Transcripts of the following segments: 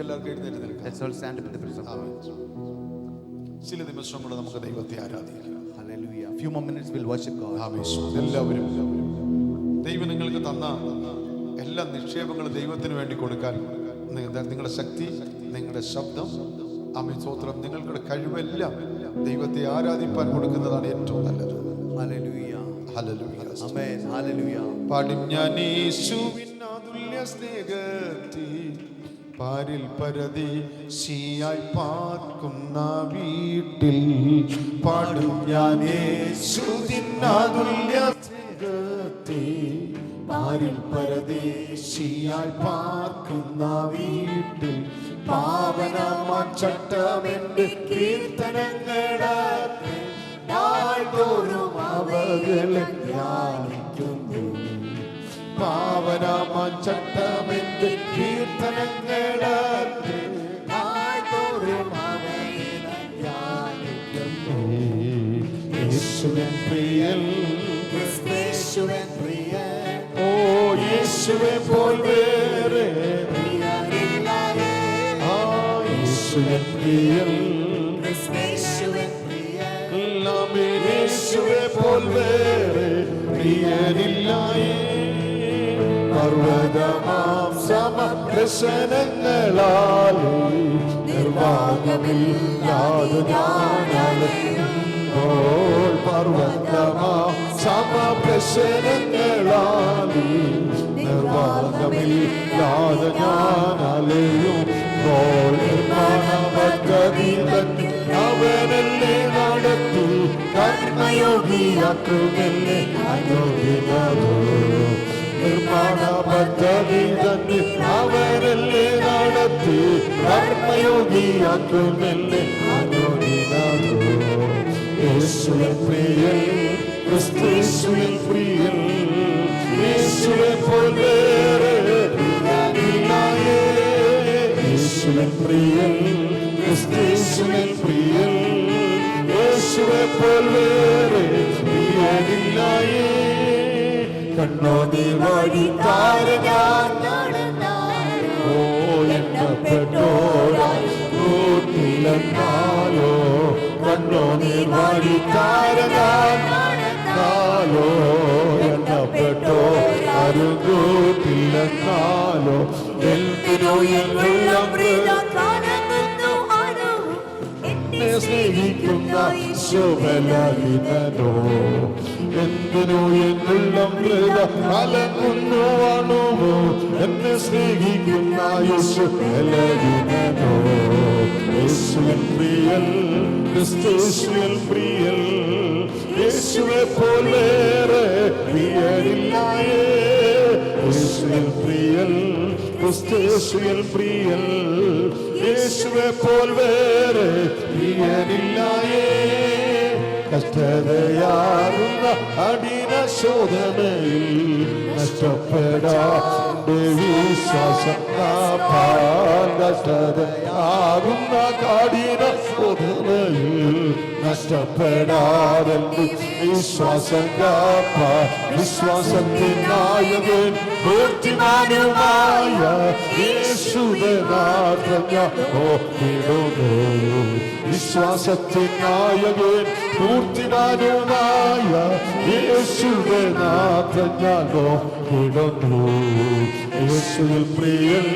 നമുക്ക് എല്ലാവർക്കും എഴുന്നേറ്റ് നിൽക്കാം. Let's all stand up in the presence of God. ചില നിമിഷം കൊണ്ട് നമുക്ക് ദൈവത്തെ ആരാധിക്കാം. Hallelujah. A few more minutes we'll worship God. എല്ലാവരും ദൈവം നിങ്ങൾക്ക് തന്ന എല്ലാ നിക്ഷേപങ്ങളും ദൈവത്തിന് വേണ്ടി കൊടുക്കാൻ നിങ്ങളുടെ ശക്തി, നിങ്ങളുടെ ശബ്ദം, സ്തോത്രം, നിങ്ങളുടെ കഴിവെല്ലാം ദൈവത്തെ ആരാധിപ്പാൻ കൊടുക്കുന്നതാണ് ഏറ്റവും നല്ലത്. Hallelujah. ഹല്ലേലൂയ. Amen. Hallelujah. പാടും ഞാൻ യേശുവിൻ അതുല്യ സ്നേഹത്തിൽ പാരിൽ പരദേശിയായി പാർക്കുന്ന വീട്ടിൽ. പാടും ഞാൻ യേശുവിൻ അതുല്യ സ്നേഹത്തിൽ പാരിൽ പരദേശിയായി പാർക്കുന്ന വീട്ടിൽ. പാവനമാം ചട്ടമെന്റെ കീർത്തനങ്ങളെ നാൾതോറും അവകളെ ധ്യാനിക്കുന്നു. പാവനമാം ചട്ടമെന്റെ കീർത്തനങ്ങളെ നാൾതോറും അവകളെ ധ്യാനിക്കുന്നു. യേശുവിൻ പ്രിയൻ, യേശുവിൻ പ്രിയൻ, ഓ യേശുവെ പോൽ വേറെ പ്രിയനില്ലാതെ. ആ യേശുവിൻ പ്രിയൻ, യേശുവിൻ പ്രിയൻ, യേശുവെ പോൽ വേറെ പ്രിയനില്ലാതെ. പർവ്വതമാം സമപ്രസനങ്ങളാൽ നിർവാഹമില്ലാതെ ഞാനലയുമ്പോൾ. പർവ്വതമാം സമപ്രസനങ്ങളാൽ നിർവാഹമില്ലാതെ ഞാനലയുമ്പോൾ. നിർമ്മാണപദ്ധതിയിൽ അവനെന്നെ നടത്തി കർമ്മയോഗിയാക്കുമെന്നെ അയോഗ്യനാഥോ. നിർമ്മാണ പദ്ധതി തന്നെ അവനെന്നെ നടത്തി കർമ്മയോഗിയാക്കുമെന്നെ അയോഗ്യനാഥോ. യേശുവിൻ പ്രിയൻ, ക്രിസ്തേശുവിൻ പ്രിയൻ, യേശുവെ പോൽ വേറെ പ്രിയനില്ലായേ. യേശുവിൻ പ്രിയൻ, ക്രിസ്തേശുവിൻ പ്രിയൻ, യേശുവെ പോൽ വേറെ പ്രിയനില്ലായേ. കണ്ണോനീർ വഴി താരകാൻ ഓ എണ്ണപ്പെട്ടോരായി കൂട്ടിലെന്നാലോ. കണ്ണോനീർ വഴി താരകാൻ എണ്ണപ്പെട്ടോരും കൂട്ടിലെന്നാലോ. എന്തിനോ എന്നുള്ള എന്നെ സ്നേഹിക്കുന്ന ശുഭലഹിതനോ. എന്തിനോ എന്നുള്ള മൃത അലങ്ങുന്നു അണുവോ. എന്നെ സ്നേഹിക്കുന്ന യേശുലഹിതനോ. യേശുവിൻ പ്രിയൻ, ക്രിസ്തേശുവിൻ പ്രിയൻ, യേശുവെ പോൽ വേറെ പ്രിയനില്ലായേ. യേശുവിൻ പ്രിയൻ, ക്രിസ്തേശുവിൻ പ്രിയൻ, യേശുവെ പോൽ വേറെ പ്രിയനില്ലായേ. കഷ്ടതയാകുന്ന കഠിന ശോധനയിൽ നഷ്ടപ്പെടാതെ വിശ്വാസം കാപ്പാൻ. കഷ്ടതയാകുന്ന കഠിന ശോധനയിൽ നഷ്ടപ്പെടാതെ വിശ്വാസം കാപ്പാൻ. വിശ്വാസത്തിനായകൻ പൂർത്തിമാനുമായ യേശുവിനാഥൻ ഞാൻ നോക്കിടുന്നു. വിശ്വാസത്തിനായകൻ പൂർത്തിമാനുമായ യേശുവിനാഥൻ ഞാൻ നോക്കിടുന്നു. യേശുവിൻ പ്രിയൻ,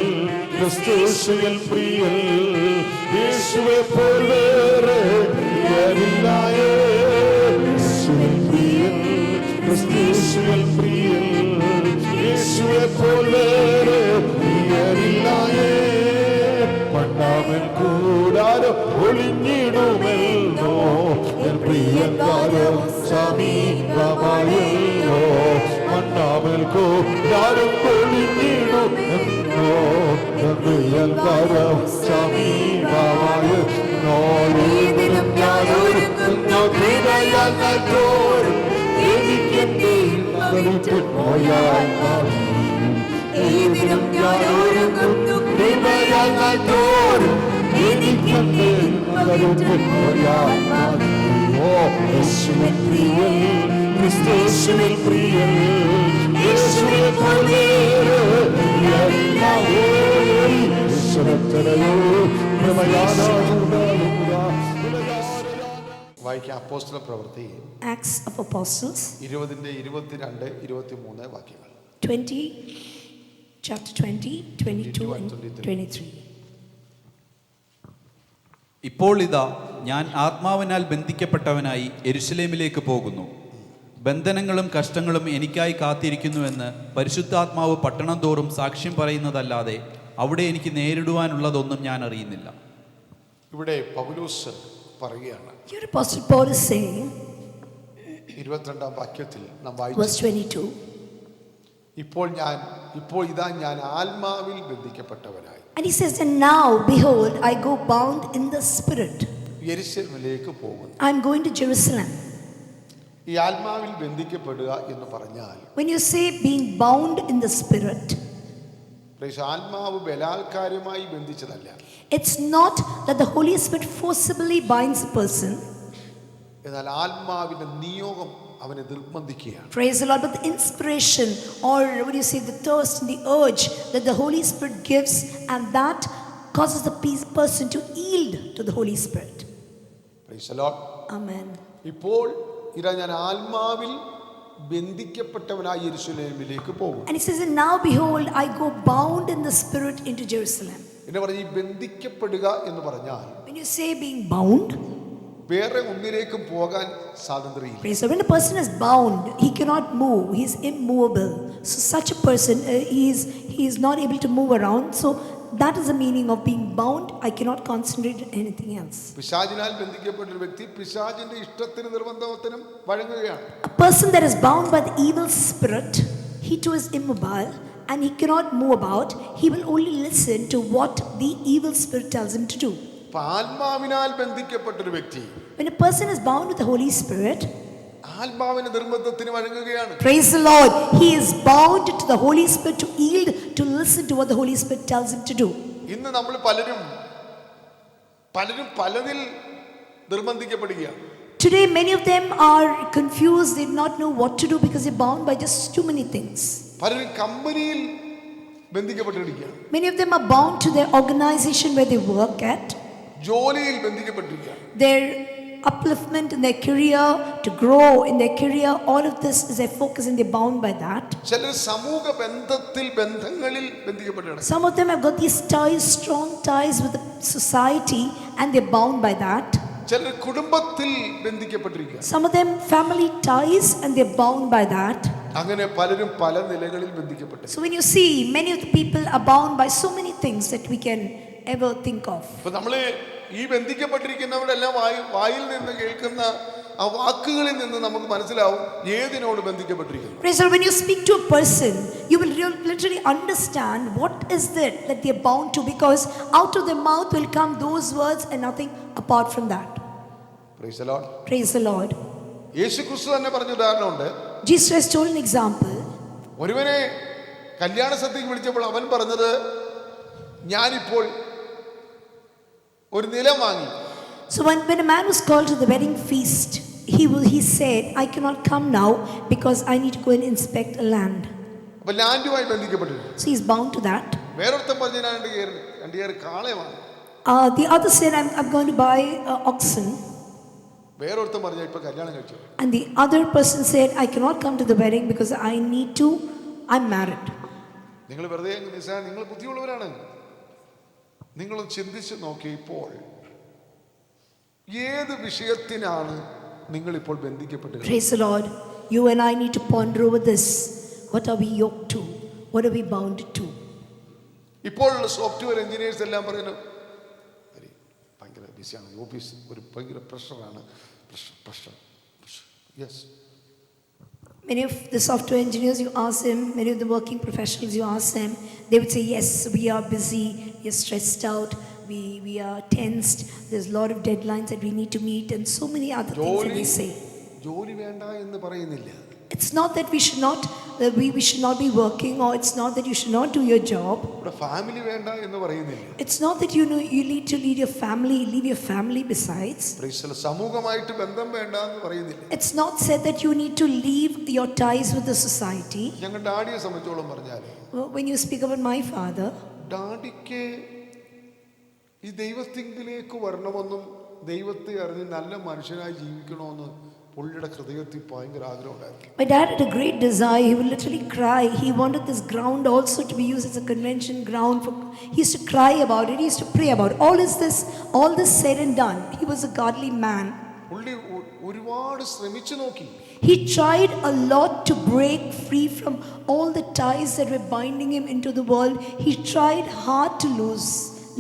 ക്രിസ്തേശുവിൻ പ്രിയൻ, യേശുവെ പോൽ വേറെ പ്രിയനില്ലായേ. യേശുവിൻ പ്രിയൻ, ക്രിസ്തേശുവിൻ പ്രിയൻ, യേശുവെ പോൽ വേറെ പ്രിയനില്ലായേ. മണ്ണാമൻ കൂടാരം ഒളിഞ്ഞിടുമെന്നോ എൻ പ്രിയക്കാരം സമീപമായല്ലോ. മണ്ണാമൻ കൂടാരം ഒളിഞ്ഞിടുമെന്നോ എൻ പ്രിയക്കാരം സമീപമായല്ലോ. ഇതിനും ഞാൻ ഒരുക്കുന്നു ഹൃദയാൽ തോറും എനിക്കെന്റെ പോയാൽ മതി. ഇതിനും ഞാൻ ഒരുക്കുന്നു ഹൃദയാൽ തോറും എനിക്കെന്റെ പോയാൽ മതി. ഓ യേശുവിൻ പ്രിയൻ, ക്രിസ്തേശുവിൻ പ്രിയൻ, യേശുവെ പോൽ വേറെ പ്രിയനില്ലായേ. യേശുവെ വായിക്കാം അപ്പോസ്തല പ്രവൃത്തി Acts of Apostles 20-22-23 വാക്യങ്ങൾ. 20, chapter 20, 22 and 23. ഇപ്പോൾ ഇതാ ഞാൻ ആത്മാവിനാൽ ബന്ധിക്കപ്പെട്ടവനായി യെരുശലേമിലേക്ക് പോകുന്നു. ബന്ധനങ്ങളും കഷ്ടങ്ങളും എനിക്കായി കാത്തിരിക്കുന്നുവെന്ന് പരിശുദ്ധാത്മാവ് പട്ടണം തോറും സാക്ഷ്യം പറയുന്നതല്ലാതെ അവിടെ എനിക്ക് നേരിടുവാനുള്ളതൊന്നും ഞാൻ അറിയുന്നില്ല. ഇവിടെ പൗലോസ് പറയുകയാണ്. Here Apostle Paul is saying, 22-ാം വാക്യത്തിൽ നാം verse വായിച്ചു, 22, ഇപ്പോൾ ഇതാ ഞാൻ ആത്മാവിൽ ബന്ധിക്കപ്പെട്ടവനായി. and he says, and now behold, I go bound in the spirit. യെരുശലേമിലേക്ക് പോകുന്നു. I'm going to Jerusalem. ഈ ആത്മാവിൽ ബന്ധിക്കപ്പെടുക എന്ന് പറഞ്ഞാൽ, When you say being bound in the spirit, ആത്മാവ് ബലാത്കാരമായി ബന്ധിച്ചതല്ല. it's not that the Holy Spirit forcibly binds a person. എന്നാൽ ആത്മാവിന്റെ നിയോഗം അവനെ നിർബന്ധിക്കുകയാണ്. Praise the Lord. But the inspiration, or what do you say, the thirst and the urge that the Holy Spirit gives, and that causes the person to yield to the Holy Spirit. Praise the Lord. Amen. ഇപ്പോൾ ഇതാ ഞാൻ ആത്മാവിൽ ബന്ധിക്കപ്പെട്ടവനായി യെരുശലേമിലേക്ക് പോകും. And he says, and now behold, I go bound in the spirit into Jerusalem. എന്ന് പറഞ്ഞ ഈ ബന്ധിക്കപ്പെടുക എന്ന് പറഞ്ഞാൽ, When you say being bound, വേറെ ഒന്നിലേക്കും പോകാൻ സ്വാതന്ത്ര്യമില്ല. praise the Lord. When a person is bound, he cannot move. He is immovable. So such a person, he is not able to move around. So that is the meaning of being bound. I cannot concentrate on anything else. പിശാചിനാൽ ബന്ധിക്കപ്പെട്ട ഒരു വ്യക്തി പിശാചിന്റെ ഇഷ്ടത്തിനും നിർബന്ധത്തിനും വഴങ്ങുകയാണ്. A person that is bound by the evil spirit, he too is immobile and he cannot move about. He will only listen to what the evil spirit tells him to do. ആത്മാവിനാൽ ബന്ധിക്കപ്പെട്ട ഒരു വ്യക്തി, When a person is bound with the Holy Spirit, ആത്മാവിന്റെ നിർബന്ധത്തിന് വഴങ്ങുകയാണ്. praise the Lord, he is bound to the Holy Spirit to yield, to listen to what the Holy Spirit tells him to do. ഇന്ന് നമ്മൾ പലരും പലതിൽ നിർബന്ധിക്കപ്പെടുകയാണ്. Today many of them are confused. They do not know what to do because they're bound by just too many things. പലരും കമ്പനിയിൽ ബന്ധിക്കപ്പെട്ടിരിക്കുകയാണ്. Many of them are bound to their organization where they work at. ജോലിയിൽ ബന്ധിക്കപ്പെട്ടിരിക്കുകയാണ്. Their upliftment in their career, to grow in their career, all of this is their focus and they're bound by that. ചിലർ സമൂഹ ബന്ധങ്ങളിൽ ബന്ധിക്കപ്പെട്ടിരിക്കുകയാണ്. Some of them have got these ties, strong ties with the society, and they're bound by that. ചിലർ കുടുംബത്തിൽ ബന്ധിക്കപ്പെട്ടിരിക്കുകയാണ്. Some of them family ties and they're bound by that. അങ്ങനെ പലരും പല നിലകളിൽ ബന്ധിക്കപ്പെട്ടു. So when you see, many of the people are bound by so many things that we can ever think of. അപ്പൊ നമ്മള് ഈ ബന്ധിക്കപ്പെട്ടിരിക്കുന്നവരെല്ലാം വായിൽ നിന്ന് കേൾക്കുന്ന ആ വാക്കുകളിൽ നിന്ന് നമുക്ക് മനസ്സിലാവും ഏതിനോട് ബന്ധിക്കപ്പെട്ടിരിക്കുന്നു. Praise the Lord. When you speak to a person, you will literally understand what is that they are bound to, because out of their mouth will come those words and nothing apart from that. Praise the Lord. Praise the Lord. യേശുക്രിസ്തു തന്നെ പറഞ്ഞ ഉദാഹരണമുണ്ട്. Jesus has told an example. ഒരുവനെ കല്യാണ സദ്യക്ക് വിളിച്ചപ്പോൾ അവൻ പറഞ്ഞത്, ഞാനിപ്പോൾ ഒരു നിലം വാങ്ങി. So when a man was called to the wedding feast, he said, I cannot come now because I need to go and inspect a land. അപ്പൊ ലാൻഡുമായി ബന്ധിക്കപ്പെട്ടിരുന്നു. So he's bound to that. വേറൊരുത്തൻ പറഞ്ഞു, ഞാൻ രണ്ട് കയറി കാളയെ വാങ്ങി. The other said, I'm going to buy oxen. വേറൊരുത്തൻ പറഞ്ഞു, ഇപ്പൊ കല്യാണം കഴിച്ചു. And the other person said, I cannot come to the wedding because I'm married. നിങ്ങൾ വെറുതെ നിങ്ങൾ ബുദ്ധിയുള്ളവരാണ്. നിങ്ങൾ ചിന്തിച്ച് നോക്കി, ഇപ്പോൾ ഏത് വിഷയത്തിനാണ് നിങ്ങൾ ഇപ്പോൾ ബന്ധിക്കപ്പെട്ടത്? Praise the Lord. You and I need to ponder over this. What are we yoked to? What are we bound to? ഇപ്പോഴുള്ള സോഫ്റ്റ്വെയർ എഞ്ചിനീയേഴ്സ് എല്ലാം പറയുന്നു, ഭയങ്കര ബിസിയാണ്, ഓഫീസ് ഒരു ഭയങ്കര പ്രഷറാണ്. Pressure. Yes. Many of the software engineers, you ask them, many of the working professionals, you ask them, they would say, yes, we are busy, we are stressed out, we are tensed, there's a lot of deadlines that we need to meet, and so many other things that we say. ജോലി വേണ്ട എന്ന് പറയുന്നില്ല. It's not that we should not be working, or it's not that you should not do your job. Family വേണ്ട എന്ന് പറയുന്നില്ല. It's not that you need to leave your family besides. സമൂഹമായിട്ട് ബന്ധം വേണ്ട എന്ന് പറയുന്നില്ല. It's not said that you need to leave your ties with the society. ഞങ്ങളുടെ ഡാഡിയെ സംബന്ധിച്ചോളം പറഞ്ഞാൽ, When you speak about my father, ഡാഡിക്ക് ഈ ദൈവത്തിങ്കിലേക്ക് വരണമെന്നും ദൈവത്തെ അറിഞ്ഞ് നല്ല മനുഷ്യനായി ജീവിക്കണമെന്ന് പുള്ളിയുടെ ഹൃദയത്തിൽ ഭയങ്കര ആഗ്രഹമുണ്ടായിരുന്നു. My dad had a great desire. He would literally cry. He wanted this ground also to be used as a convention ground. He used to cry about it. He used to pray about it. All this said and done, he was a godly man. പുള്ളി ഒരുപാട് ശ്രമിച്ചു നോക്കി. He tried a lot to break free from all the ties that were binding him into the world. He tried hard to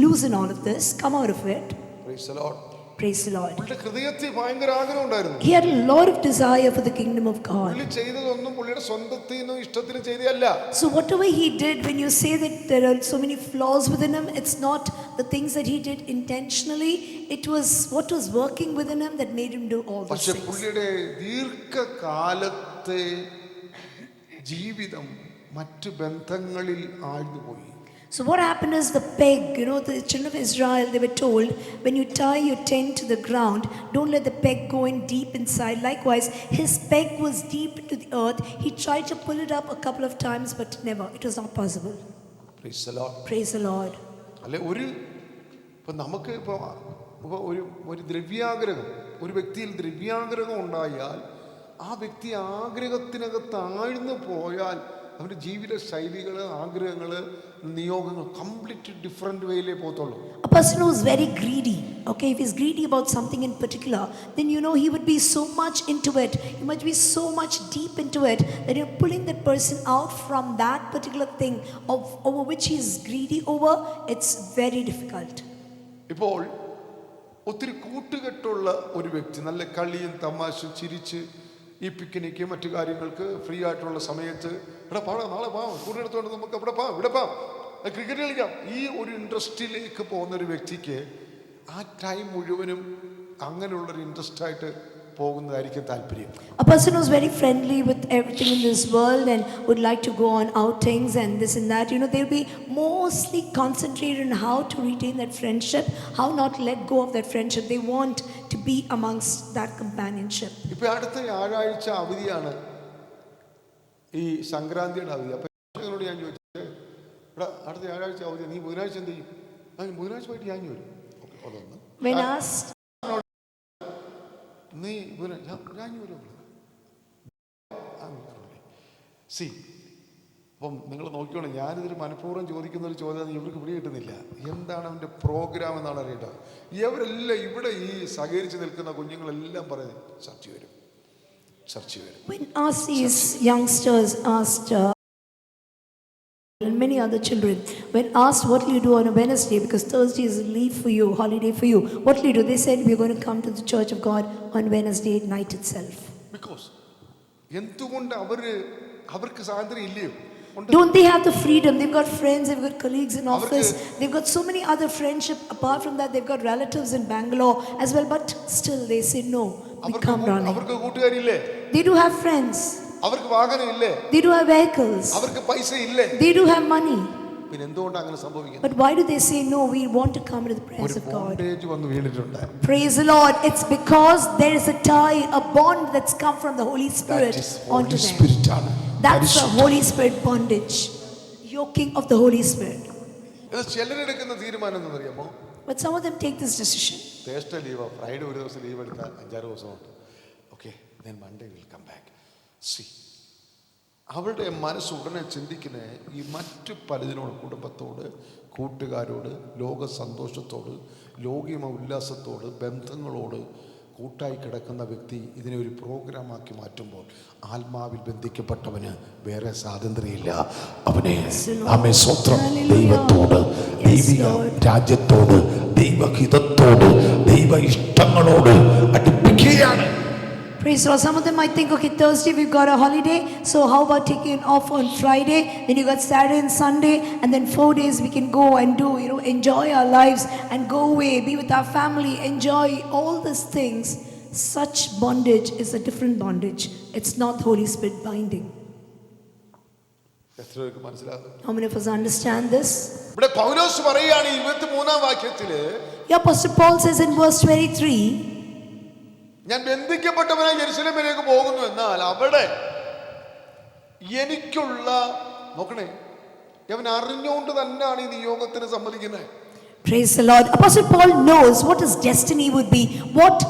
loosen all of this, come out of it. Praise the Lord. Praise the Lord. പുള്ളിയുടെ ഹൃദയത്തിൽ ഭയങ്കര ആഗ്രഹം ഉണ്ടായിരുന്നു. He had a lot of desire for the kingdom of God. പുള്ളി ചെയ്തതൊന്നും പുള്ളിയുടെ സ്വന്തത്തിനോ ഇഷ്ടത്തിന് ചെയ്തതല്ല. So whatever he did, when you say that there are so many flaws within him, it's not the things that he did intentionally. It was what was working within him that made him do all those പക്ഷെ things. പുള്ളിയുടെ ദീർഘകാലത്തെ ജീവിതം മറ്റു ബന്ധങ്ങളിൽ ആഴ്ന്നുപോയി. So what happened is the peg, the children of Israel, they were told, when you tie your tent to the ground, don't let the peg go in deep inside. Likewise, his peg was deep into the earth. He tried to pull it up a couple of times, but never. It was not possible. Praise the Lord. Praise the Lord. അല്ലെ നമുക്ക് ഒരു ദ്രവ്യാഗ്രഹം, ഒരു വ്യക്തിയിൽ ദ്രവ്യാഗ്രഹം ഉണ്ടായാൽ ആ വ്യക്തി ആഗ്രഹത്തിനകത്ത് ആഴ്ന്നു പോയാൽ അവൻ്റെ ജീവിത ശൈലികൾ, ആഗ്രഹങ്ങൾ, നിയോഗങ്ങൾ കംപ്ലീറ്റ് ഡിഫറെന്റ് വേയിലേ പോകത്തുള്ളൂ. A person who is very greedy, okay, if he's greedy about something in particular, then he would be so much into it, he might be so much deep into it that you're pulling that person out from that particular thing over which he is greedy over. It's very difficult. ഇപ്പോൾ ഒത്തിരി കൂട്ടുകെട്ടുള്ള ഒരു വ്യക്തി, നല്ല കളിയും തമാശ ചിരിച്ച് ഈ picnic മറ്റു കാര്യങ്ങൾക്ക് ഫ്രീ ആയിട്ടുള്ള സമയത്ത് ഇവിടെ പാടാം, നാളെ പാവാം, കൂടെടുത്തോണ്ട് നമുക്ക് അവിടെ പാവാം, ഇവിടെ പാവാം, ക്രിക്കറ്റ് കളിക്കാം, ഈ ഒരു ഇൻട്രസ്റ്റിലേക്ക് പോകുന്നൊരു വ്യക്തിക്ക് ആ ടൈം മുഴുവനും അങ്ങനെയുള്ളൊരു ഇൻട്രസ്റ്റ് ആയിട്ട് പോകുന്നതായിരിക്കും താല്പര്യം. A person who's very friendly with everything in this world and would like to go on outings and this and that, they'll be mostly concentrated on how to retain that friendship, how not to let go of that friendship. They want to be amongst that companionship. ഇപ്പൊ അടുത്ത വ്യാഴാഴ്ച അവധിയാണ്, ഈ സംക്രാന്തിയുടെ അവധി. അപ്പൊ ഞങ്ങളോട് ഞാൻ ചോദിച്ചത്, ഇവിടെ അടുത്ത വ്യാഴാഴ്ച അവധി, നീ ബുധനാഴ്ച എന്ത് ചെയ്യും? ബുധനാഴ്ച പോയിട്ട് ഞാൻ വരും. അതൊന്ന് When asked, നീ ഞാൻ വരും. സി, അപ്പം നിങ്ങൾ നോക്കിക്കോണം, ഞാനിതൊരു മനഃപൂർവ്വം ചോദിക്കുന്ന ഒരു ചോദ്യം ഇവർക്ക് പിടി കിട്ടുന്നില്ല. എന്താണ് അവൻ്റെ പ്രോഗ്രാം എന്നാണ് അറിയേണ്ടത്. ഇവരെല്ലാം ഇവിടെ ഈ സഹകരിച്ച് നിൽക്കുന്ന കുഞ്ഞുങ്ങളെല്ലാം പറയുന്നത് ചർച്ച വരും. when asked, these youngsters asked and many other children, when asked what will you do on a Wednesday, because Thursday is a leave for you, holiday for you, what will you do? They said, we're going to come to the church of God on Wednesday night itself. Because എന്തുകൊണ്ട് അവർക്ക് സ്വാതന്ത്ര്യം ഇല്ലയോ? Don't they have the freedom? They've got friends, they've got colleagues in office, they've got so many other friendship. Apart from that, they've got relatives in Bangalore as well, but still they say no, we come running. അവർക്ക് കൂട്ടുകാരില്ലേ? They do have friends, അവർക്ക് വാഹനം ഇല്ലേ? they do have vehicles, അവർക്ക് പൈസ ഇല്ലേ? they do have money. പിന്നെ എന്തുകൊണ്ടാണ് അങ്ങനെ സംഭവിക്കുന്നത്? But why do they say no, we want to come to the presence of God? Bondage വന്ന് വീണിട്ടുണ്ട്. Praise the Lord. It's because there is a tie, a bond that's come from the Holy Spirit onto them. That's the Holy Spirit bondage, yoking of the Holy Spirit. ചിലരെടുക്കുന്ന തീരുമാനം എന്ന് അറിയാമോ? But some of them take this decision. Thursday leave, Friday ഒരു ദിവസം leave എടുത്താൽ 5-6 ദിവസമുണ്ട്. Okay, then Monday will come back. See, അവരുടെ മനസ്സ് ഉടനെ ചിന്തിക്കുന്നത് ഈ മറ്റു പലതിനോട്, കുടുംബത്തോട്, കൂട്ടുകാരോട്, ലോക സന്തോഷത്തോട്, ലൗകിക ഉല്ലാസത്തോട്, ബന്ധങ്ങളോട് കൂട്ടായി കിടക്കുന്ന വ്യക്തി ഇതിനെ ഒരു പ്രോഗ്രാമാക്കി മാറ്റുമ്പോൾ ആത്മാവിൽ ബന്ധിക്കപ്പെട്ടവന് വേറെ സ്വാതന്ത്ര്യമില്ല. അവനെ സ്വത്രം ദൈവത്തോട്, ദൈവിക രാജ്യത്തോട്, ദൈവഹിതത്തോട്, ദൈവ ഇഷ്ടങ്ങളോട് അടുപ്പിക്കുകയാണ്. Praise the Lord. Some of them might think, okay, Thursday we've got a holiday, so how about taking off on Friday? Then you got Saturday and Sunday, and then 4 days we can go and do, enjoy our lives and go away, be with our family, enjoy all these things. Such bondage is a different bondage. It's not Holy Spirit binding. How many of us understand this? ഇവിടെ പൗലോസ് പറയുകയാണ് 23-ാം വാക്യത്തില്, Apostle Paul says in verse 23, ഞാൻ ബന്ധിക്കപ്പെട്ടവനായി യെരൂശലേമിലേക്ക് പോകുന്നു, എന്നാൽ അവിടെ എനിക്കുള്ള, നോക്കണേ, അവൻ അറിഞ്ഞുകൊണ്ട് തന്നെയാണ് ഈ നിയോഗത്തിന് സമ്മതിക്കുന്നത്. Praise the Lord. Apostle Paul knows what his destiny would be, what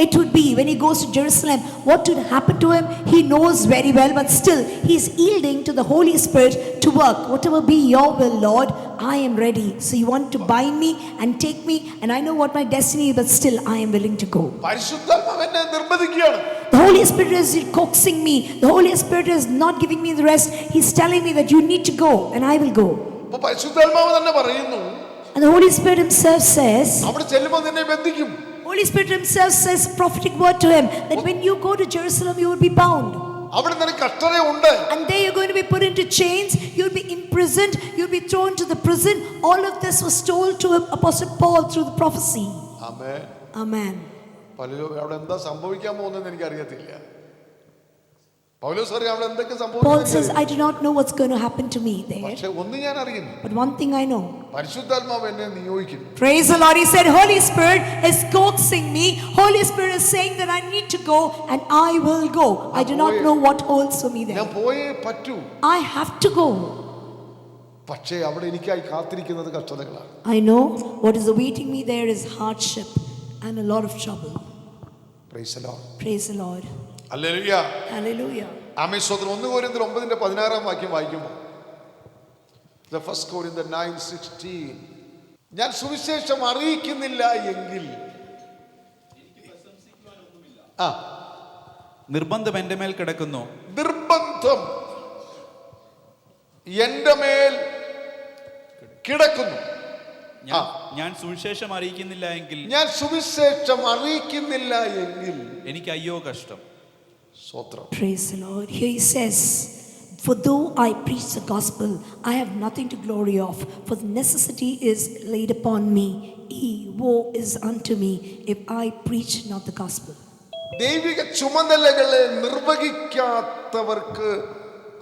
it would be when he goes to Jerusalem, what would happen to him. He knows very well, but still he is yielding to the Holy Spirit to work. Whatever be your will, Lord, I am ready. So you want to bind me and take me, and I know what my destiny is, but still I am willing to go. പരിശുദ്ധാത്മാവ് എന്നെ നിർബന്ധിക്കുകയാണ്. The Holy Spirit is coaxing me. The Holy Spirit is not giving me the rest. He's telling me that you need to go, and I will go. അപ്പൊ പരിശുദ്ധാത്മാവ് തന്നെ പറയുന്നു, And the Holy Spirit himself says, അവിടെ ചെല്ലുമ്പോൾ നിന്നെ ബന്ധിക്കും. Holy Spirit himself says a prophetic word to him that when you go to Jerusalem, you will be bound. അവിടെ നിനക്ക് കഷ്ടതയുണ്ട്. And there you're going to be put into chains, you'll be imprisoned, you'll be thrown to the prison. All of this was told to Apostle Paul through the prophecy. Amen. Amen. പൗലോസ് അവിടെ എന്താ സംഭവിക്കാൻ പോകുന്നതെന്ന് എനിക്കറിയത്തില്ല. പൗലോസ് അറിയാം അവിടെ എന്തൊക്കെ Paul says, സംഭവിക്കും. I do not know what's going to happen to me there. പക്ഷെ ഒന്ന് ഞാൻ അറിയുന്നു, But one thing I know. പരിശുദ്ധാത്മാവ് എന്നെ നിയോഗിക്കുന്നു. Praise the Lord. He said, Holy Spirit is coaxing me. Holy Spirit is saying that I need to go, and I will go. I do not know what holds for me ഞാൻ there. പോയേ പറ്റൂ. I have to go. പക്ഷേ അവിടെ എനിക്കായി കാത്തിരിക്കുന്നത് കഷ്ടതകളാണ്. I know what is awaiting me there is hardship and a lot of trouble. Price the Lord. Praise the Lord. Hallelujah. Hallelujah. ആമേൻ. സ്തോത്രം. 1 കൊരിന്ത്യർ 9:16 വാക്യം വായിക്കുമ്പോൾ, The 1 Corinthians 9:16, ഞാൻ സുവിശേഷം അറിയിക്കുന്നില്ല എങ്കിൽ നിർബന്ധം എൻ്റെ മേൽ കിടക്കുന്നു. നിർബന്ധം എൻ്റെ മേൽ കിടക്കുന്നു. ഞാൻ സുവിശേഷം അറിയിക്കുന്നില്ല എങ്കിൽ, ഞാൻ സുവിശേഷം അറിയിക്കുന്നില്ല എങ്കിൽ എനിക്ക് അയ്യോ കഷ്ടം. സ്തോത്രം. Praise the Lord. Here he says, For though I preach the gospel, I have nothing to glory of, for the necessity is laid upon me. Woe is unto me if I preach not the gospel. ദൈവിക ചുമതലകളെ നിർവഹിക്കാത്തവർക്ക്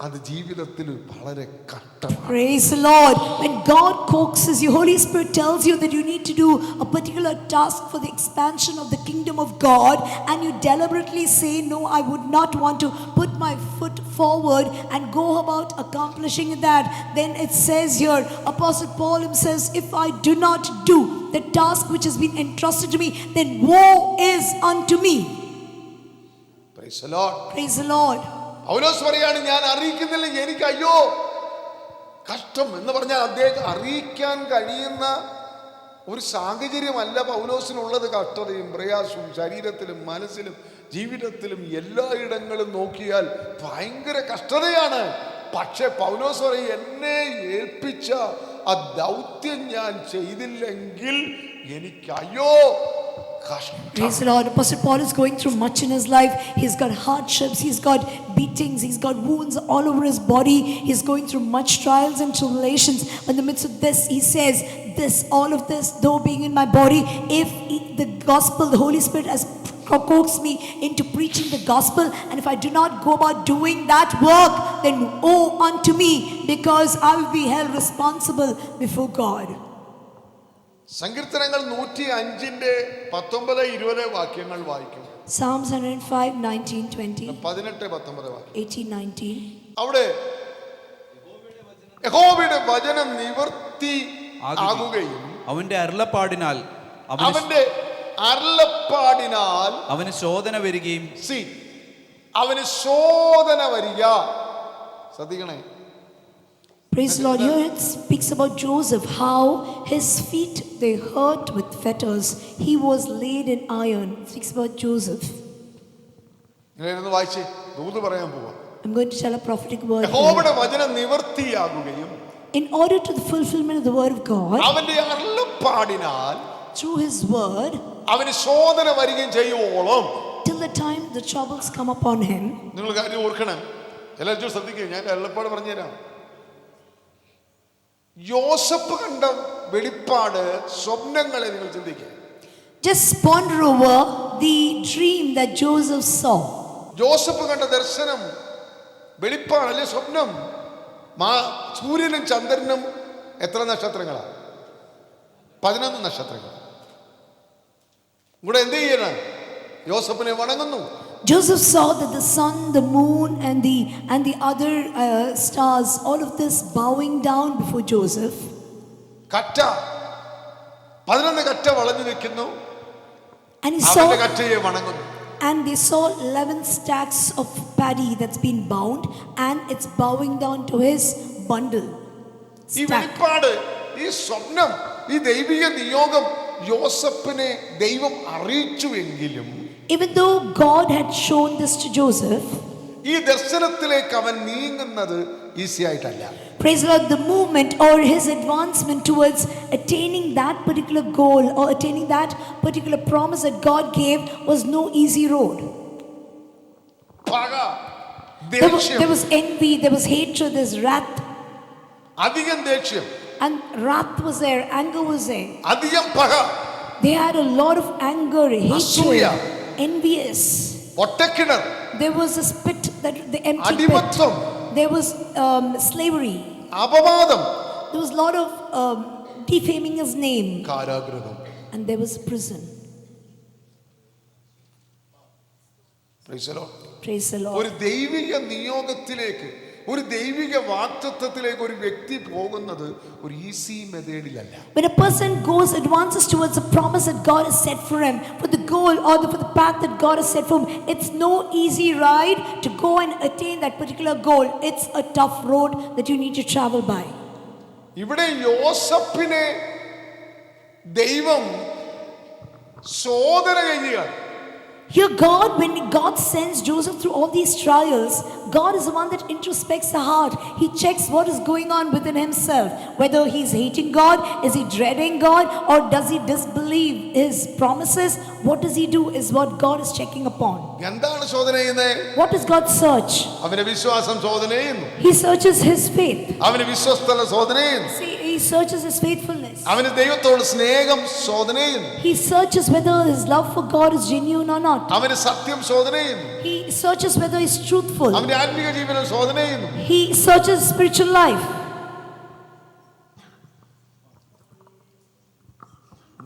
അത് ജീവിതത്തിൽ വളരെ കഷ്ടമാണ്. Praise the Lord. When God coaxes you, Holy Spirit tells you that you need to do a particular task for the expansion of the kingdom of God, and you deliberately say, no, I would not want to put my foot forward and go about accomplishing that. Then it says here, Apostle Paul himself says, if I do not do the task which has been entrusted to me, then woe is unto me. Praise the Lord. Praise the Lord. പൗലോസ് പറയാണ്, ഞാൻ അറിയിക്കുന്നില്ല എനിക്ക് അയ്യോ കഷ്ടം എന്ന് പറഞ്ഞാൽ അദ്ദേഹം അറിയിക്കാൻ കഴിയുന്ന ഒരു സാഹചര്യമല്ല പൗലോസിനുള്ളത്. കഷ്ടതയും പ്രയാസവും ശരീരത്തിലും മനസ്സിലും ജീവിതത്തിലും എല്ലായിടങ്ങളും നോക്കിയാൽ ഭയങ്കര കഷ്ടതയാണ്. പക്ഷെ പൗലോസ് പറയും, എന്നെ ഏൽപ്പിച്ച ആ ദൗത്യം ഞാൻ ചെയ്തില്ലെങ്കിൽ എനിക്ക് അയ്യോ കഷ്ടം. Praise the Lord. Apostle Paul is going through much in his life. He's got hardships, he's got beatings, he's got wounds all over his body. He's going through much trials and tribulations. In the midst of this, he says, all of this, though being in my body, if the gospel, the Holy Spirit has coaxed me into preaching the gospel, and if I do not go about doing that work, then woe unto me, because I will be held responsible before God. സങ്കീർത്തനങ്ങൾ 105:19-20 വാക്യങ്ങൾ വായിക്കും. Psalms 105, 19, 20, 18-19 വാക്യം. 18, 19. അവിടെ യഹോവയുടെ വചനം നിവർത്തി ആകുകയും അവന്റെ അരുളപ്പാടിനാൽ അവന്റെ അരുളപ്പാടിനാൽ അവന് ശോധന വരികയും. അവന് ശോധന വരിക. ശ്രദ്ധിക്കണേ. Praise the Lord. Here it speaks about Joseph, how his feet they hurt with fetters. He was laid in iron. It speaks about Joseph. വായിച്ചേ, ദൂത് പറയാൻ പോവാ. I'm going to tell a prophetic word. യഹോവയുടെ വചനം നിവർത്തിയാകുകയും In order to the fulfillment of the word of God, അവന്റെ അരുളപ്പാടിനാൽ through his word, അവന് ശോധന വരികയും ചെയ്യുവോളം, till the time the troubles come upon him. നിങ്ങൾ കാര്യം ഓർക്കണം. എല്ലാവരും ശ്രദ്ധിക്കുക, ഞാൻ അരുളപ്പാട് പറഞ്ഞുതരാം. യോസഫ് കണ്ട വെളിപ്പാട്, സ്വപ്നങ്ങളെ നിങ്ങൾ ചിന്തിക്കുക. Just ponder over the dream that Joseph saw. Joseph കണ്ട ദർശനം, വെളിപ്പാട് അല്ലെ സ്വപ്നം. സൂര്യനും ചന്ദ്രനും എത്ര നക്ഷത്രങ്ങളാണ്? 11 നക്ഷത്രങ്ങൾ. ഇവിടെ എന്ത് ചെയ്യണം? യോസഫിനെ വണങ്ങുന്നു. Joseph saw that the sun, the moon, and the other stars, all of this bowing down before Joseph. കറ്റ, 11 കറ്റ വളഞ്ഞു നിൽക്കുന്നു, And he അവന്റെ saw, കറ്റയെ വണങ്ങുന്നു. and they saw 11 stacks of paddy that's been bound, and it's bowing down to his bundle. ഈ Stack. വെളിപ്പാട്, ഈ സ്വപ്നം, ഈ ദൈവിക നിയോഗം യോസഫിനെ ദൈവം അറിയിച്ചുവെങ്കിലും Even though God had shown this to Joseph, ഈ ദർശനത്തിലേക്ക് അവൻ നീങ്ങുന്നത് ഈസി ആയിട്ടല്ല. praise the Lord, the movement or his advancement towards attaining that particular goal or attaining that particular promise that God gave was no easy road. പക, There ദേഷ്യം, was envy, there was hatred, there's wrath, അധികം ദേഷ്യം, and wrath was there, anger was there. അധികം പക, They had a lot of anger, Asuya. hatred, envious. ഒറ്റക്കിണർ, There was a spit, that the empty pit. അടിമത്വം, There was slavery. അപവാദം, There was a lot of defaming his name, കാരാഗൃഹം. and there was prison. Praise the Lord. Praise the Lord. ഒരു ദൈവിക നിയോഗത്തിലേക്ക്, ഒരു ദൈവിക വാക്തത്വത്തിലേക്ക് ഒരു വ്യക്തി പോകുന്നത് ഒരു easy മെത്തേഡിലല്ല. When a person advances towards a promise that God has set for him, for the goal or for the path that God has set for him, it's no easy ride to go and attain that particular goal. It's a tough road that you need to travel by. ഇവിടെ യോസഫിനെ ദൈവം ശോധന ചെയ്യുകയാണ്. Here when God sends Joseph through all these trials, God is the one that introspects the heart. He checks what is going on within himself. Whether he's hating God, is he dreading God, or does he disbelieve his promises? What does he do is what God is checking upon. എന്താണ് ശോധന ചെയ്യുന്നത്? What does God search? അവന്റെ വിശ്വാസം ശോധന ചെയ്യുന്നു. He searches his faith. അവന് വിശ്വസ്തത ശോധന ചെയ്യുന്നു. See, he searches his faithfulness. അവന് ദൈവത്തോട് സ്നേഹം ശോധന ചെയ്യുന്നു. He searches whether his love for God is genuine or not. അവന് സത്യം ശോധന ചെയ്യുന്നു. He searches whether he's truthful. അവന്റെ ആത്മീയ ജീവനം ശോധന ചെയ്യുന്നു. He searches spiritual life.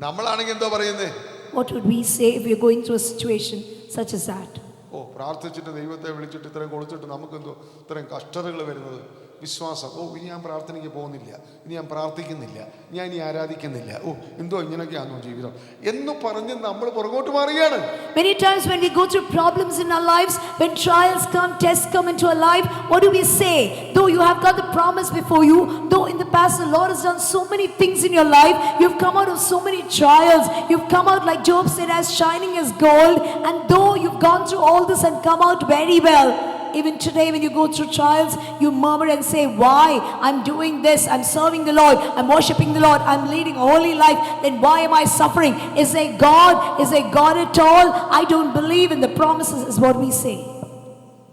നമ്മളാണെങ്കിൽ എന്തോ പറയുന്നേ? What would we say if we're going through a situation such as that? ഓ, പ്രാർത്ഥിച്ചിട്ട് ദൈവത്തെ വിളിച്ചിട്ട് ഇത്രയും കൊടുത്തിട്ട് നമുക്കെന്തോ ഇത്രയും കഷ്ടതകൾ വരുന്നത്? വിശ്വാസം, ഓ ഇനി ഞാൻ പ്രാർത്ഥനയ്ക്ക് പോകുന്നില്ല, ഇനി ഞാൻ പ്രാർത്ഥിക്കുന്നില്ല, ഞാൻ ഇനി ആരാധിക്കുന്നില്ല, ഓ എന്തോ ഇങ്ങനെയൊക്കെയാണോ ജീവിതം എന്ന് പറഞ്ഞ് നമ്മൾ പുറകോട്ട് മാറുകയാണ്. Many times when we go through problems in our lives, when trials come, tests come into our life, what do we say? Though you have got the promise before you, though in the past the Lord has done so many things in your life, you've come out of so many trials, you've come out like Job said, as shining as gold, and though you've gone through all this and come out very well, even today when you go through trials, you murmur and say, why? I'm doing this, I'm serving the Lord, I'm worshiping the Lord, I'm leading a holy life, then why am I suffering? Is there God at all? I don't believe in the promises is what we say.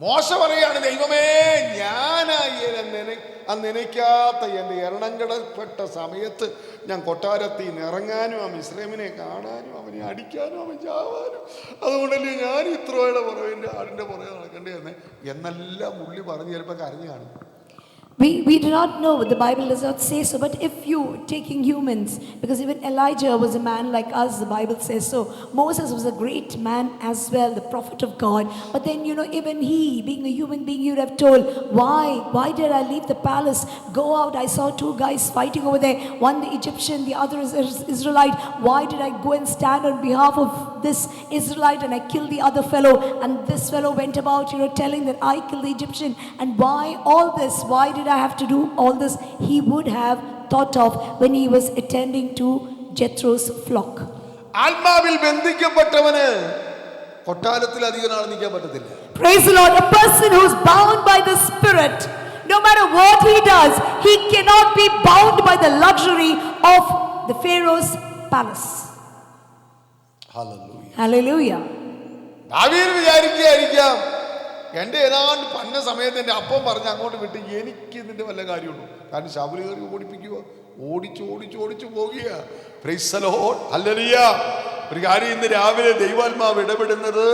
മോശ പറയാണ്, ദൈവമേ നനയ്ക്കാത്ത എൻ്റെ എറണങ്കടപ്പെട്ട സമയത്ത് ഞാൻ കൊട്ടാരത്തിൽ നിന്ന് ഇറങ്ങാനും ആ മിസ്രൈമിനെ കാണാനും അവനെ അടിക്കാനും അവൻ ചാവാനും അതുകൊണ്ടല്ലേ ഞാൻ ഇത്രയുടെ പുറകെ ആടിൻ്റെ പുറകെ നടക്കേണ്ടി എന്നെല്ലാം ഉള്ളി പറഞ്ഞ് ചിലപ്പോൾ കരഞ്ഞു കാണും. We do not know, the Bible does not say so, but if you taking humans, because even Elijah was a man like us, the Bible says so. Moses was a great man as well, the prophet of God. But then, even he, being a human being, you'd have told, why did I leave the palace, go out? I saw two guys fighting over there, one the Egyptian, the other is Israelite. Why did I go and stand on behalf of this Israelite and I killed the other fellow? And this fellow went about, telling that I killed the Egyptian. And why all this? Why did I have to do all this? He would have thought of when he was attending to Jethro's flock. ആത്മാവിൽ ബന്ധിക്കപ്പെട്ടവന് കൊട്ടാരത്തിൽ അധികം നാൾ നിൽക്കാൻ പറ്റത്തില്ല. Praise the Lord. A person who's bound by the Spirit, no matter what he does, he cannot be bound by the luxury of the Pharaoh's palace. Hallelujah. Hallelujah. ഭാവിയിൽ വിചാരിക്കുകയായിരിക്കാം, എൻ്റെ ഏതാണ്ട് പന്ന സമയത്ത് എൻ്റെ അപ്പം പറഞ്ഞ് അങ്ങോട്ട് വിട്ട് എനിക്ക് ഇതിൻ്റെ വല്ല കാര്യമുള്ളൂ. കാരണം ശബരി കയറി ഓടിപ്പിക്കുക, ഓടിച്ചു പോകുക. Price the Lord. ഹല്ലേലൂയ. ഒരു കാര്യം ഇന്ന് രാവിലെ ദൈവാത്മാവ് ഇടപെടുന്നത്,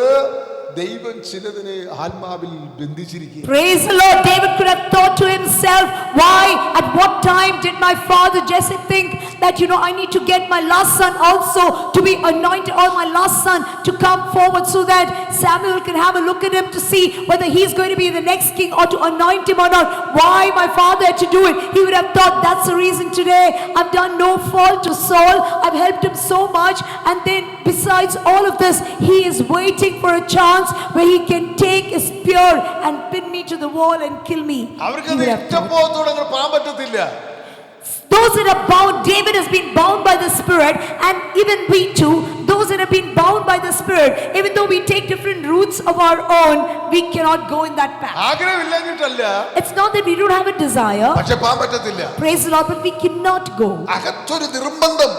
ദൈവം ചിലതിനെ ആത്മാവിൽ ബന്ധിച്ചിരിക്കുക. Praise the Lord. David could have thought to himself, why, at what time did my father Jesse think that, I need to get my last son also to be anointed, or my last son to come forward so that Samuel can have a look at him to see whether he's going to be the next king or to anoint him or not. Why my father had to do it? He would have thought, that's the reason today I've done no fault to Saul. I've helped him so much. And then besides all of this, he is waiting for a chance where he can take a spear and pin me to the wall and kill me. He അവർക്കത് would have thought. ഇഷ്ടപ്പോത്തോടെ അങ്ങനെ പോകാൻ പറ്റത്തില്ല. Those that are bound, David has been bound by the Spirit, and even we too, those that have been bound by the Spirit, even though we take different routes of our own, we cannot go in that path. ആഗ്രഹമില്ലാഞ്ഞിട്ടല്ല, It's not that we don't have a desire, പക്ഷെ പോകാൻ പറ്റത്തില്ല. praise the Lord, but we cannot go. അകത്തൊരു നിർബന്ധം.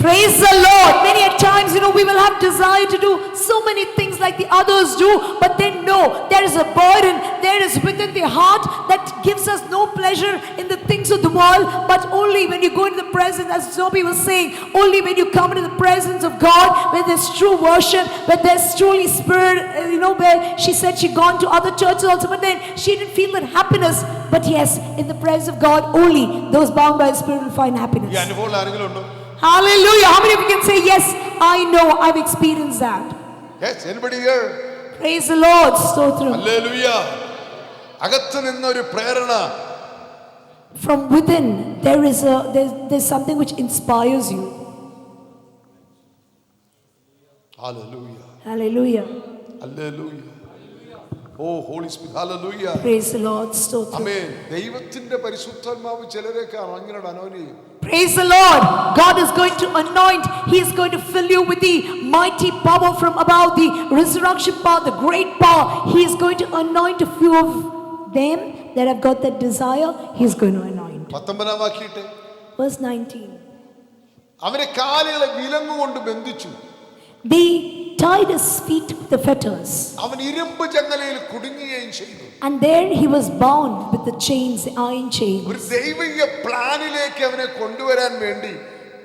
Praise the Lord. Many a times, we will have desire to do so many things like the others do, but then no, there is a burden, there is within the heart that gives us no pleasure in the things of the world, but only when you go into the presence, as Zobi was saying, only when you come into the presence of God, where there's true worship, where there's truly spirit, where she said she'd gone to other churches also, but then she didn't feel that happiness. But yes, in the presence of God, only those bound by the Spirit will find happiness. ഈ അനുഭവം ആരെങ്കിലും ഉണ്ടോ? Hallelujah. How many of you can say, yes, I know, I've experienced that? Yes, anybody here? Praise the Lord. Stotram. Hallelujah. അകത്ത് നിന്നൊരു പ്രേരണ. From within, there's something which inspires you. Hallelujah. Hallelujah. Hallelujah. Oh holy spirit. Hallelujah. Praise the Lord. Stotram. ആമേൻ. ദൈവത്തിന്റെ പരിശുദ്ധാത്മാവ് ചിലരെയൊക്കെ അങ്ങനെ anoint ചെയ്യും. Praise the Lord. God is going to anoint. He is going to fill you with the mighty power from above, the resurrection power, the great power. He is going to anoint a few of them that have got that desire. He is going to anoint. 19 വാക്യത്തെ Verse 19. അവരെ കാലുകളെ വിലങ്ങുകൊണ്ട് ബന്ധിച്ചു. They tied his feet with the fetters. അവൻ ഇരുമ്പ് ചങ്ങലയിൽ കുടുങ്ങുകയും ചെയ്തു. And there he was bound with the chains, the iron chains. ഒരു ദൈവിക പ്ലാനിലേക്ക് അവനെ കൊണ്ടുവരാൻ വേണ്ടി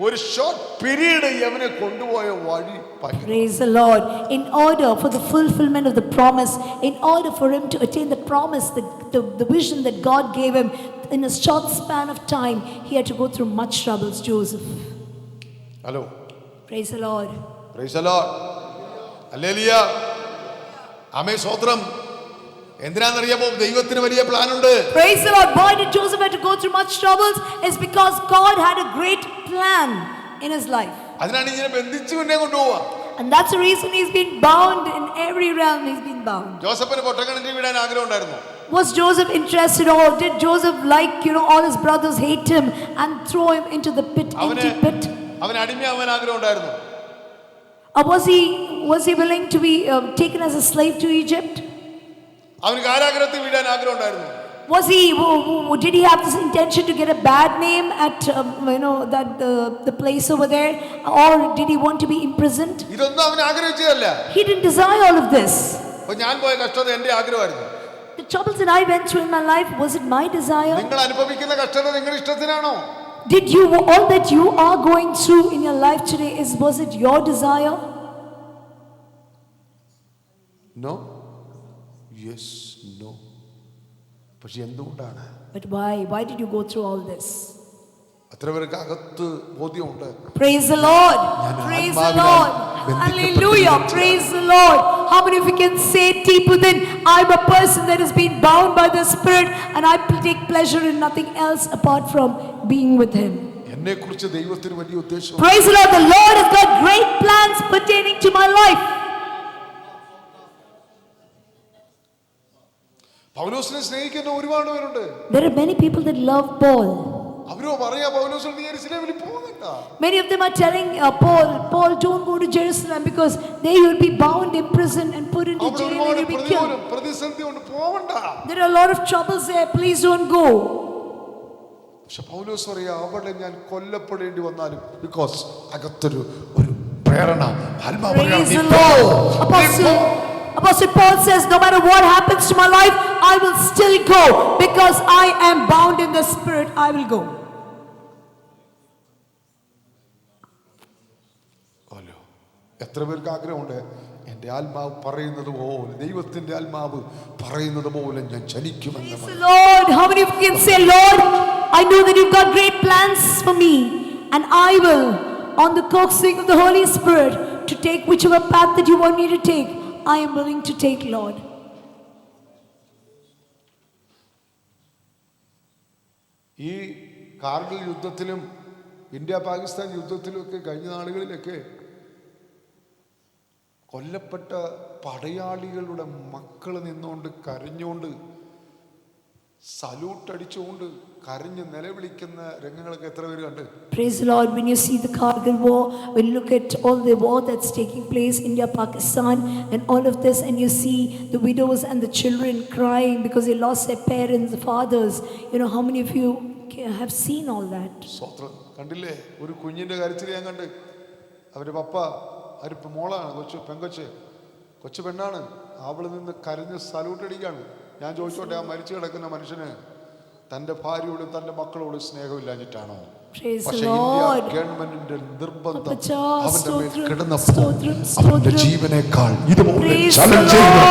ഒരു ഷോർട്ട് പീരീഡ് അവനെ കൊണ്ടുപോയ വഴി ഭയങ്കര. Praise the Lord. In order for the fulfillment of the promise, in order for him to attain the promise, the vision that God gave him, in a short span of time, he had to go through much troubles, Joseph. Hello. Praise the Lord. Praise the Lord. Hallelujah. Amen. സ്തോത്രം. എന്തിനാണെന്നറിയാമോ? ദൈവത്തിന് വലിയ plan ഉണ്ട്. Praise the Lord. Why did Joseph have to go through much troubles? It's because God had a great plan in his life. അതിനാണ് ഇങ്ങനെ ബന്ധിച്ചു കൊണ്ടേ കൊണ്ടുപോവാ. And that's the reason he's been bound in every realm. He's been bound. ജോസഫിന് പൊട്ടക്കിണറ്റിൽ വിടാൻ ആഗ്രഹം ഉണ്ടായിരുന്നു. Was Joseph interested, or did Joseph all his brothers hate him and throw him into the pit, empty pit? അവന് അടിമയാവാൻ ആഗ്രഹം ഉണ്ടായിരുന്നു. Or was he willing to be taken as a slave to Egypt? അവന് കാരാഗ്രഹത്തിൽ വിടാൻ ആഗ്രഹം ഉണ്ടായിരുന്നു. Did he have this intention to get a bad name at the place over there, or did he want to be imprisoned? ഇതൊന്നും അവൻ ആഗ്രഹിച്ചതല്ല. He didn't desire all of this. അപ്പോൾ ഞാൻ പോയ കഷ്ടത എൻ്റെ ആഗ്രഹമായിരുന്നു. The troubles that I went through in my life, was it my desire? നിങ്ങൾ അനുഭവിക്കുന്ന കഷ്ടത നിങ്ങളുടെ ഇഷ്ടത്തിനാണോ? All that you are going through in your life today, was it your desire? No. Yes, no. പക്ഷെ എന്തുകൊണ്ടാണ്? But why did you go through all this? അത്ര പേർക്ക് അകത്ത് ബോധ്യമുണ്ട്. Praise the Lord. Praise the Lord. Hallelujah. Praise the Lord. How many of you can say deep within, I'm a person that has been bound by the Spirit, and I take pleasure in nothing else apart from being with Him. എന്നെ കുറിച്ച് ദൈവത്തിന് വലിയ ഉദ്ദേശം. Praise the Lord. The Lord has got great plans pertaining to my life. പൗലോസിനെ സ്നേഹിക്കുന്ന ഒരുപാട് പേരുണ്ട്. There are many people that love Paul. അവരോ പറയാ പൗലോസ് നീ യെരൂശലേമിൽ പോകണ്ട. Many of them are telling Paul, don't go to Jerusalem because there you will be bound, imprisoned, and put into jail, and you will be killed. പ്രതിസന്ധി കൊണ്ട് പോകണ്ട. There are a lot of troubles there. Please don't go. പക്ഷെ പൗലോസ് പറയാ അവിടെ ഞാൻ കൊല്ലപ്പെടേണ്ടി വന്നാലും because അകത്തൊരു പ്രേരണ ആത്മാവ് Praise the Lord. Apostle Paul says, no matter what happens to my life, I will still go because I am bound in the Spirit. I will go. എത്ര പേർക്ക് ആഗ്രഹമുണ്ട് എൻ്റെ ആത്മാവ് പറയുന്നത് പോലെ, ദൈവത്തിൻ്റെ ആത്മാവ് പറയുന്നത് പോലെ ഞാൻ ചലിക്കുമെന്ന് Praise the Lord. How many of you can say, Lord, I know that you've got great plans for me, and I will, on the coaxing of the Holy Spirit, to take whichever path that you want me to take, I am willing to take, Lord. ഈ Kargil യുദ്ധത്തിലും India Pakistan യുദ്ധത്തിലുമൊക്കെ കഴിഞ്ഞ നാളുകളിലൊക്കെ കൊല്ലപ്പെട്ട പടയാളികളുടെ മക്കൾ നിന്നുകൊണ്ട് കരഞ്ഞുകൊണ്ട് salute അടിച്ചുകൊണ്ട് കരഞ്ഞ് നിലവിളിക്കുന്ന രംഗങ്ങളൊക്കെ എത്ര പേര് കണ്ട്? Praise the Lord. When you see the Kargil war, when you look at all the war that's taking place, India, Pakistan, and all of this, and you see the widows and the children crying because they lost their parents, the fathers. You know, how many of you have seen all that? സ്വത്രം കണ്ടില്ലേ? ഒരു കുഞ്ഞിൻ്റെ കാര്യത്തിൽ ഞാൻ കണ്ട്, അവരുടെ പപ്പ അവരിപ്പോൾ മോളാണ്, കൊച്ചു പെണ്ണാണ്, അവൾ നിന്ന് കരഞ്ഞ് സല്യൂട്ട് അടിക്കുകയാണ്. ഞാൻ ചോദിച്ചോട്ടെ, ആ മരിച്ചു കിടക്കുന്ന മനുഷ്യന് തൻ്റെ ഭാര്യയോട് തൻ്റെ മക്കളോട് സ്നേഹമില്ലാഞ്ഞിട്ടാണോ? പക്ഷേ ഇന്ത്യ ഗവൺമെന്റിന്റെ നിർബന്ധം അവന്റെ മേൽ കിടന്നപ്പോൾ അവന്റെ ജീവനേക്കാൾ ഇതുപോലെ ചലഞ്ച് ചെയ്യുന്നു.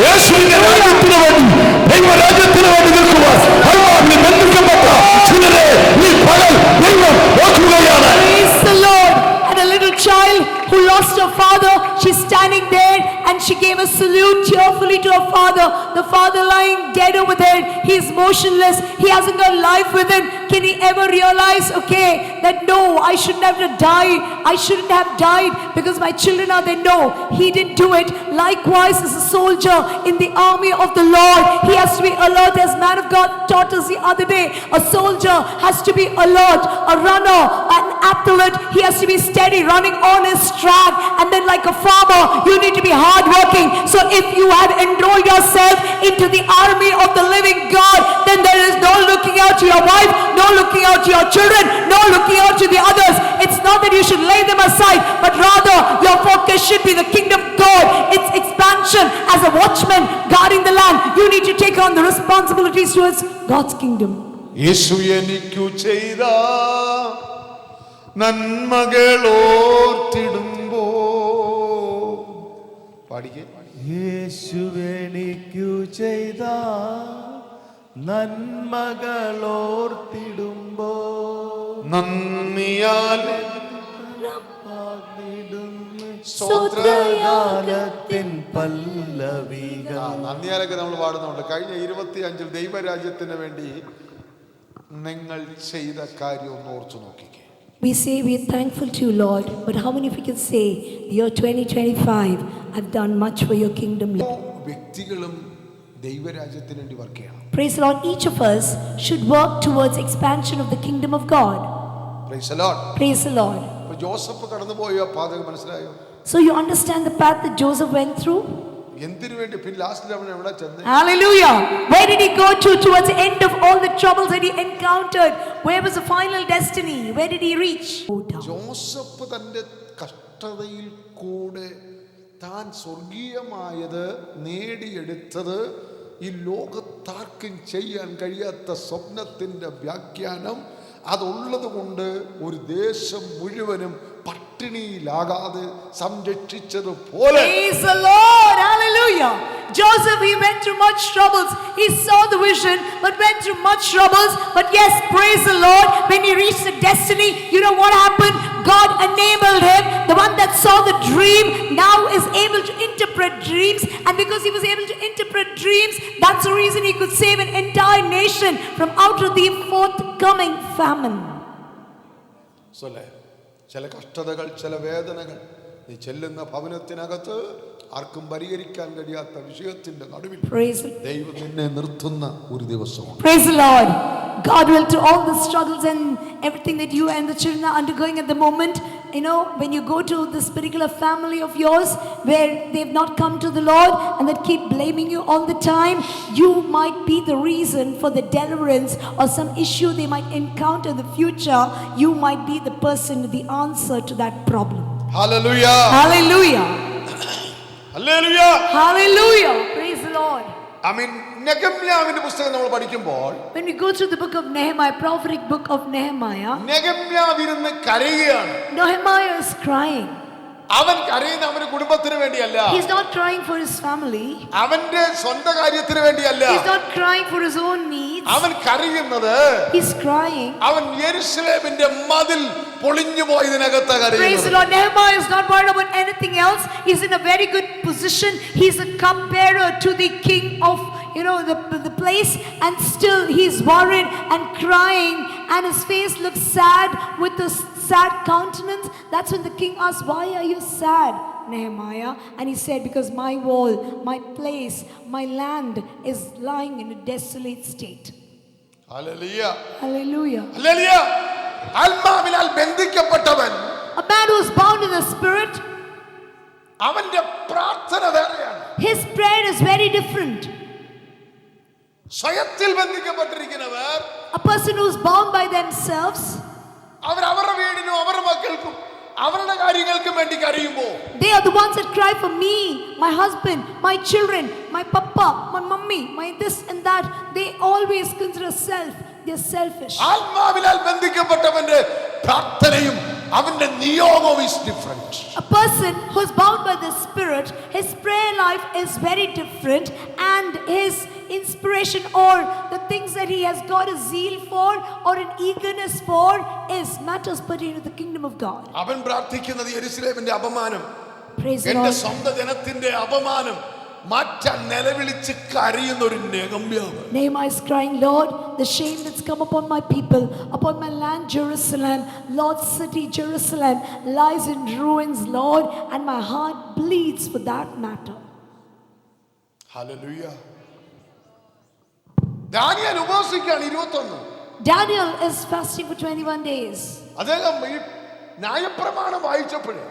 യേശുവിന്റെ രാജ്യത്തിന് വേണ്ടി, ദൈവരാജ്യത്തിന് വേണ്ടി നിൽക്കുവാൻ അള്ളാഹുവിൽ ബന്ധിക്കപ്പെട്ട ചിലരെ ഈ പകൽ ദൈവം നോക്കുകയാണ്. Praise the Lord. And a little child who lost her father, she's standing there and she gave a salute cheerfully to her father. The father lying dead over there, he is motionless, he hasn't got life within. Can he ever realize, okay, that no, I shouldn't have died, I shouldn't have died because my children are there? No, he didn't do it. Likewise, as a soldier in the army of the Lord, he has to be alert. As man of God taught us the other day, a soldier has to be alert, a runner, an athlete, he has to be steady, running on his track. And then like a farmer, you need to be hardworking. So if you have enrolled yourself into the army of the living God, then there is no looking out to your wife, no looking out to your children, no looking out to the others. It's not that you should lay them aside, but rather your focus should be the kingdom of God, its expansion. As a watchman guarding the land, you need to take on the responsibilities towards God's kingdom. യേശു എനിക്കു ചെയ്ത നന്മകളോർത്തിടുമ്പോ പാടിക്കേ. യേശുവെനിക്കു ചെയ്ത നന്മകളോർത്തിടുമ്പോ നന്ദിയാൽ സ്തോത്രഗാനത്തിൻ പല്ലവികൾ. നന്ദിയാലൊക്കെ നമ്മൾ പാടുന്നുണ്ട്. കഴിഞ്ഞ 25 ദൈവരാജ്യത്തിന് വേണ്ടി നിങ്ങൾ ചെയ്ത കാര്യം ഒന്ന് ഓർത്തു നോക്കിക്കേ. We say we are thankful to you, Lord, but how many of you can say, the year 2025, I've done much for your kingdom, Lord? വ്യക്തികളും ദൈവരാജ്യത്തിന് വേണ്ടി വർക്ക് ചെയ്യണം. Praise the Lord. Each of us should work towards expansion of the kingdom of God. Praise the Lord. Praise the Lord. അപ്പോൾ Joseph കടന്നുപോയ പാത മനസ്സിലായോ? So you understand the path that Joseph went through? എന്തിനു വേണ്ടി? പിന്നെ ലാസ്റ്റിൽ അവൻ എവിടെ ചെന്ന്? Hallelujah. Where did he go to towards the end of all the troubles that he encountered? Where was the final destiny? Where did he reach? Joseph തൻ്റെ കഷ്ടതയിൽ കൂടെ താൻ സ്വർഗീയമായത് നേടിയെടുത്തത് ഈ ലോകത്താർക്കും ചെയ്യാൻ കഴിയാത്ത സ്വപ്നത്തിൻ്റെ വ്യാഖ്യാനം അതുള്ളത് കൊണ്ട് ഒരു ദേശം മുഴുവനും പട്ടിണിയിലാകാതെ സംരക്ഷിച്ചതുപോലെ. Praise the Lord. Hallelujah. Joseph, he went through much troubles. He saw the vision, but went through much troubles. But yes, praise the Lord. When he reached the destiny, you know what happened? God enabled him. The one that saw the dream now is able to interpret dreams. And because he was able to interpret dreams, that's the reason he could save an entire nation from out of the forthcoming famine. So, ചില കഷ്ടതകൾ, ചില വേദനകൾ നീ ചെല്ലുന്ന ഭവനത്തിനകത്ത് ആർക്കും പരിഹരിക്കാൻ കഴിയാത്ത വിഷയത്തിന്റെ നടുവിൽ ദൈവം നിന്നെ നിർത്തുന്ന ഒരു ദിവസമാണ്. Praise the Lord. God will, to all the struggles and everything that you and the children are undergoing at the moment, you know, when you go to this particular family of yours where they've not come to the Lord and that keep blaming you all the time, you might be the reason for the deliverance or some issue they might encounter in the future. You might be the person with the answer to that problem. Hallelujah. Hallelujah. Hallelujah. Hallelujah. Praise the Lord. നെഹമ്യാവിന്റെ പുസ്തകം നമ്മൾ പഠിക്കുമ്പോൾ When we go through the book of Nehemiah, prophetic book of Nehemiah, നെഹമ്യാവ് ഇരുന്ന് കരയുകയാണ്. Nehemiah is crying. അവൻ കരയുന്ന അവന്റെ കുടുംബത്തിന് വേണ്ടിയല്ല, He's not crying for his family. അവന്റെ സ്വന്തം കാര്യത്തിന് വേണ്ടിയല്ല, He's not crying for his own needs. അവൻ കരയുന്നത് He's crying. അവൻ യെരൂശലേമിന്റെ മതിൽ പൊളിഞ്ഞു പോയതിനകത്ത് Praise the കരയുന്നത്. Lord. Nehemiah is not worried about anything else. He's in a very good position. He's a cupbearer to the king of, the place, and still he's worried and crying, and his face looks sad with a sad countenance. That's when the king asked, "Why are you sad, Nehemiah?" And he said, "Because my wall, my place, my land is lying in a desolate state." Hallelujah, Hallelujah. Hallelujah. ആത്മാവിനാൽ ബന്ധിക്കപ്പെട്ടവൻ, A man who is bound in the spirit, അവന്റെ പ്രാർത്ഥന വേറെയാണ്. his prayer is very different. സ്വയത്തിൽ ബന്ധിക്കപ്പെട്ടിരിക്കുന്നവർ, A person who is bound by themselves, അവർ അവരുടെ വീടിനും അവരുടെ മക്കൾക്കും അവരുടെ കാര്യങ്ങൾക്കും വേണ്ടി കരയുമ്പോൾ, they are the ones that cry for me, my husband, my children, my papa, my mummy, my this and that. They always consider self. They're selfish. ആത്മാവിനാൽ ബന്ധിക്കപ്പെട്ടവന്റെ പ്രാർത്ഥനയും അവന്റെ നിയോഗവും is different. A person who's bound by the spirit, his prayer life is very different, and his inspiration or the things that he has got a zeal for or an eagerness for is matters pertaining to the kingdom of God. അവൻ പ്രാർത്ഥിക്കുന്നത് യെരൂശലേമിന്റെ അപമാനം, Praise the എന്റെ Lord. സ്വന്തം ജനത്തിന്റെ അപമാനം മാറ്റാൻ നിലവിളിച്ച് കരയുന്ന ഒരു നെഗമ്യാവ്. Nehemiah is crying, "Lord, the shame that's come upon my people, upon my land Jerusalem, Lord's city Jerusalem lies in ruins, Lord, and my heart bleeds for that matter." Hallelujah. Daniel ഉപവസിക്കുകയാണ് 21. Daniel is fasting for 21 days. അദ്ദേഹം ഈ ന്യായപ്രമാണം വായിച്ചപ്പോഴേ,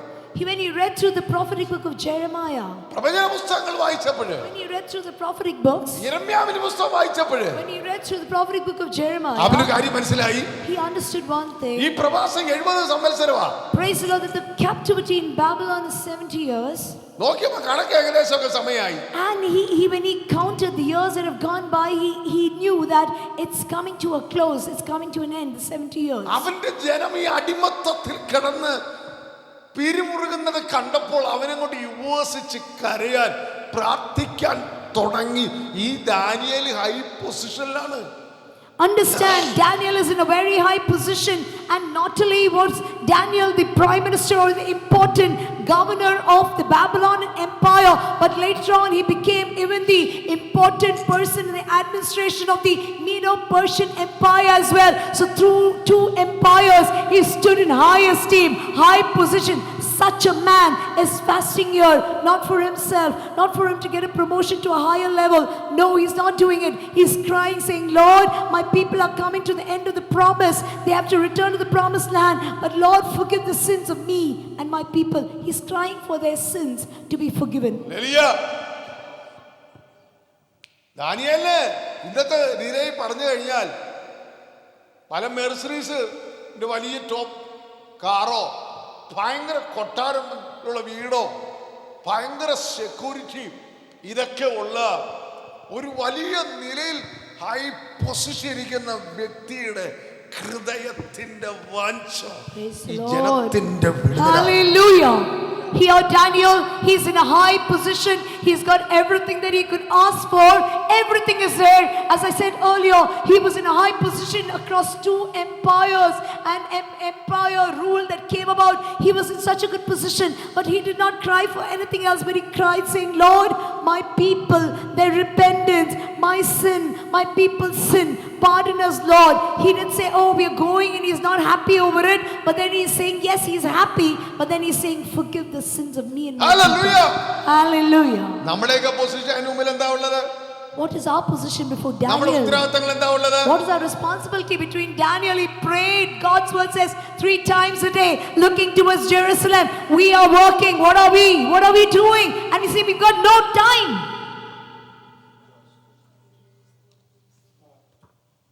When he read through the prophetic book of Jeremiah, പ്രവചന പുസ്തകങ്ങൾ വായിച്ചപ്പോഴേ, when he read through the prophetic books, യിരെമ്യാവിന്റെ പുസ്തകം വായിച്ചപ്പോഴേ, when he read through the prophetic book of Jeremiah, അവന് കാര്യം മനസ്സിലായി. he understood one ഈ thing. പ്രവാസം 70 സംവത്സരമാ. Praise the Lord, that the captivity in Babylon is 70 years. നോക്കിയപ്പോ കണക്ക് ഏകദേശമൊക്കെ സമയമായി. And when he counted the years that have gone by, he knew that it's coming to a close, it's coming to an end, the 70 years. അവന്റെ ജനം ഈ അടിമത്തത്തിൽ കിടന്ന് പിരിമുറുകുന്നത് കണ്ടപ്പോൾ അവനങ്ങോട്ട് ഉപവസിച്ച് കരയാൻ പ്രാർത്ഥിക്കാൻ തുടങ്ങി. ഈ ദാനിയേൽ ഹൈ പൊസിഷനിലാണ്. Understand, Daniel is in a very high position, and not only was Daniel the prime minister or the important governor of the Babylonian empire, but later on he became even the important person in the administration of the Medo-Persian empire as well. So through two empires he stood in high esteem, high position. Such a man is fasting here, not for himself, not for him to get a promotion to a higher level. No, he's not doing it. He's crying, saying, "Lord, my people are coming to the end of the promise. They have to return to the promised land. But Lord, forgive the sins of me and my people." He's crying for their sins to be forgiven. Hallelujah. ദാനിയേലിന് ഇന്നത്തെ നിരയിൽ പറഞ്ഞു കഴിഞ്ഞാൽ പല മെർസിഡീസിന്റെ വലിയ top കാറോ, ഭയങ്കര കൊട്ടാരമുള്ള വീടോ, ഭയങ്കര സെക്യൂരിറ്റി, ഇതൊക്കെ ഉള്ള ഒരു വലിയ നിലയിൽ ഹൈ പൊസിഷൻ ഇരിക്കുന്ന വ്യക്തിയുടെ ഹൃദയത്തിന്റെ വാഞ്ച Praise ഈ the Lord. ജനത്തിന്റെ വിടുതല. Hallelujah. Here Daniel, he's in a high position. He's got everything that he could ask for. Everything is there. As I said earlier, he was in a high position across two empires, and empire rule that came about. He was in such a good position, but he did not cry for anything else, but he cried saying, "Lord, my people, their repentance, my sin, my people's sin, pardon us, Lord." He didn't say, "Oh, we are going," and he's not happy over it, but then he's saying, yes, he's happy, but then he's saying, "Forgive the sins of me and my hallelujah. people." Hallelujah. നമ്മുടെയൊക്കെ position അതിന് മുമ്പിൽ എന്താ ഉള്ളത്? What is our position before നമ്മുടെ Daniel? ഉത്തരവാദിത്തങ്ങൾ എന്താ ഉള്ളത്? What is our responsibility between Daniel? He prayed. God's word says 3 times a day, looking towards Jerusalem. We are working. What are we? What are we doing? And you see, we've got no time.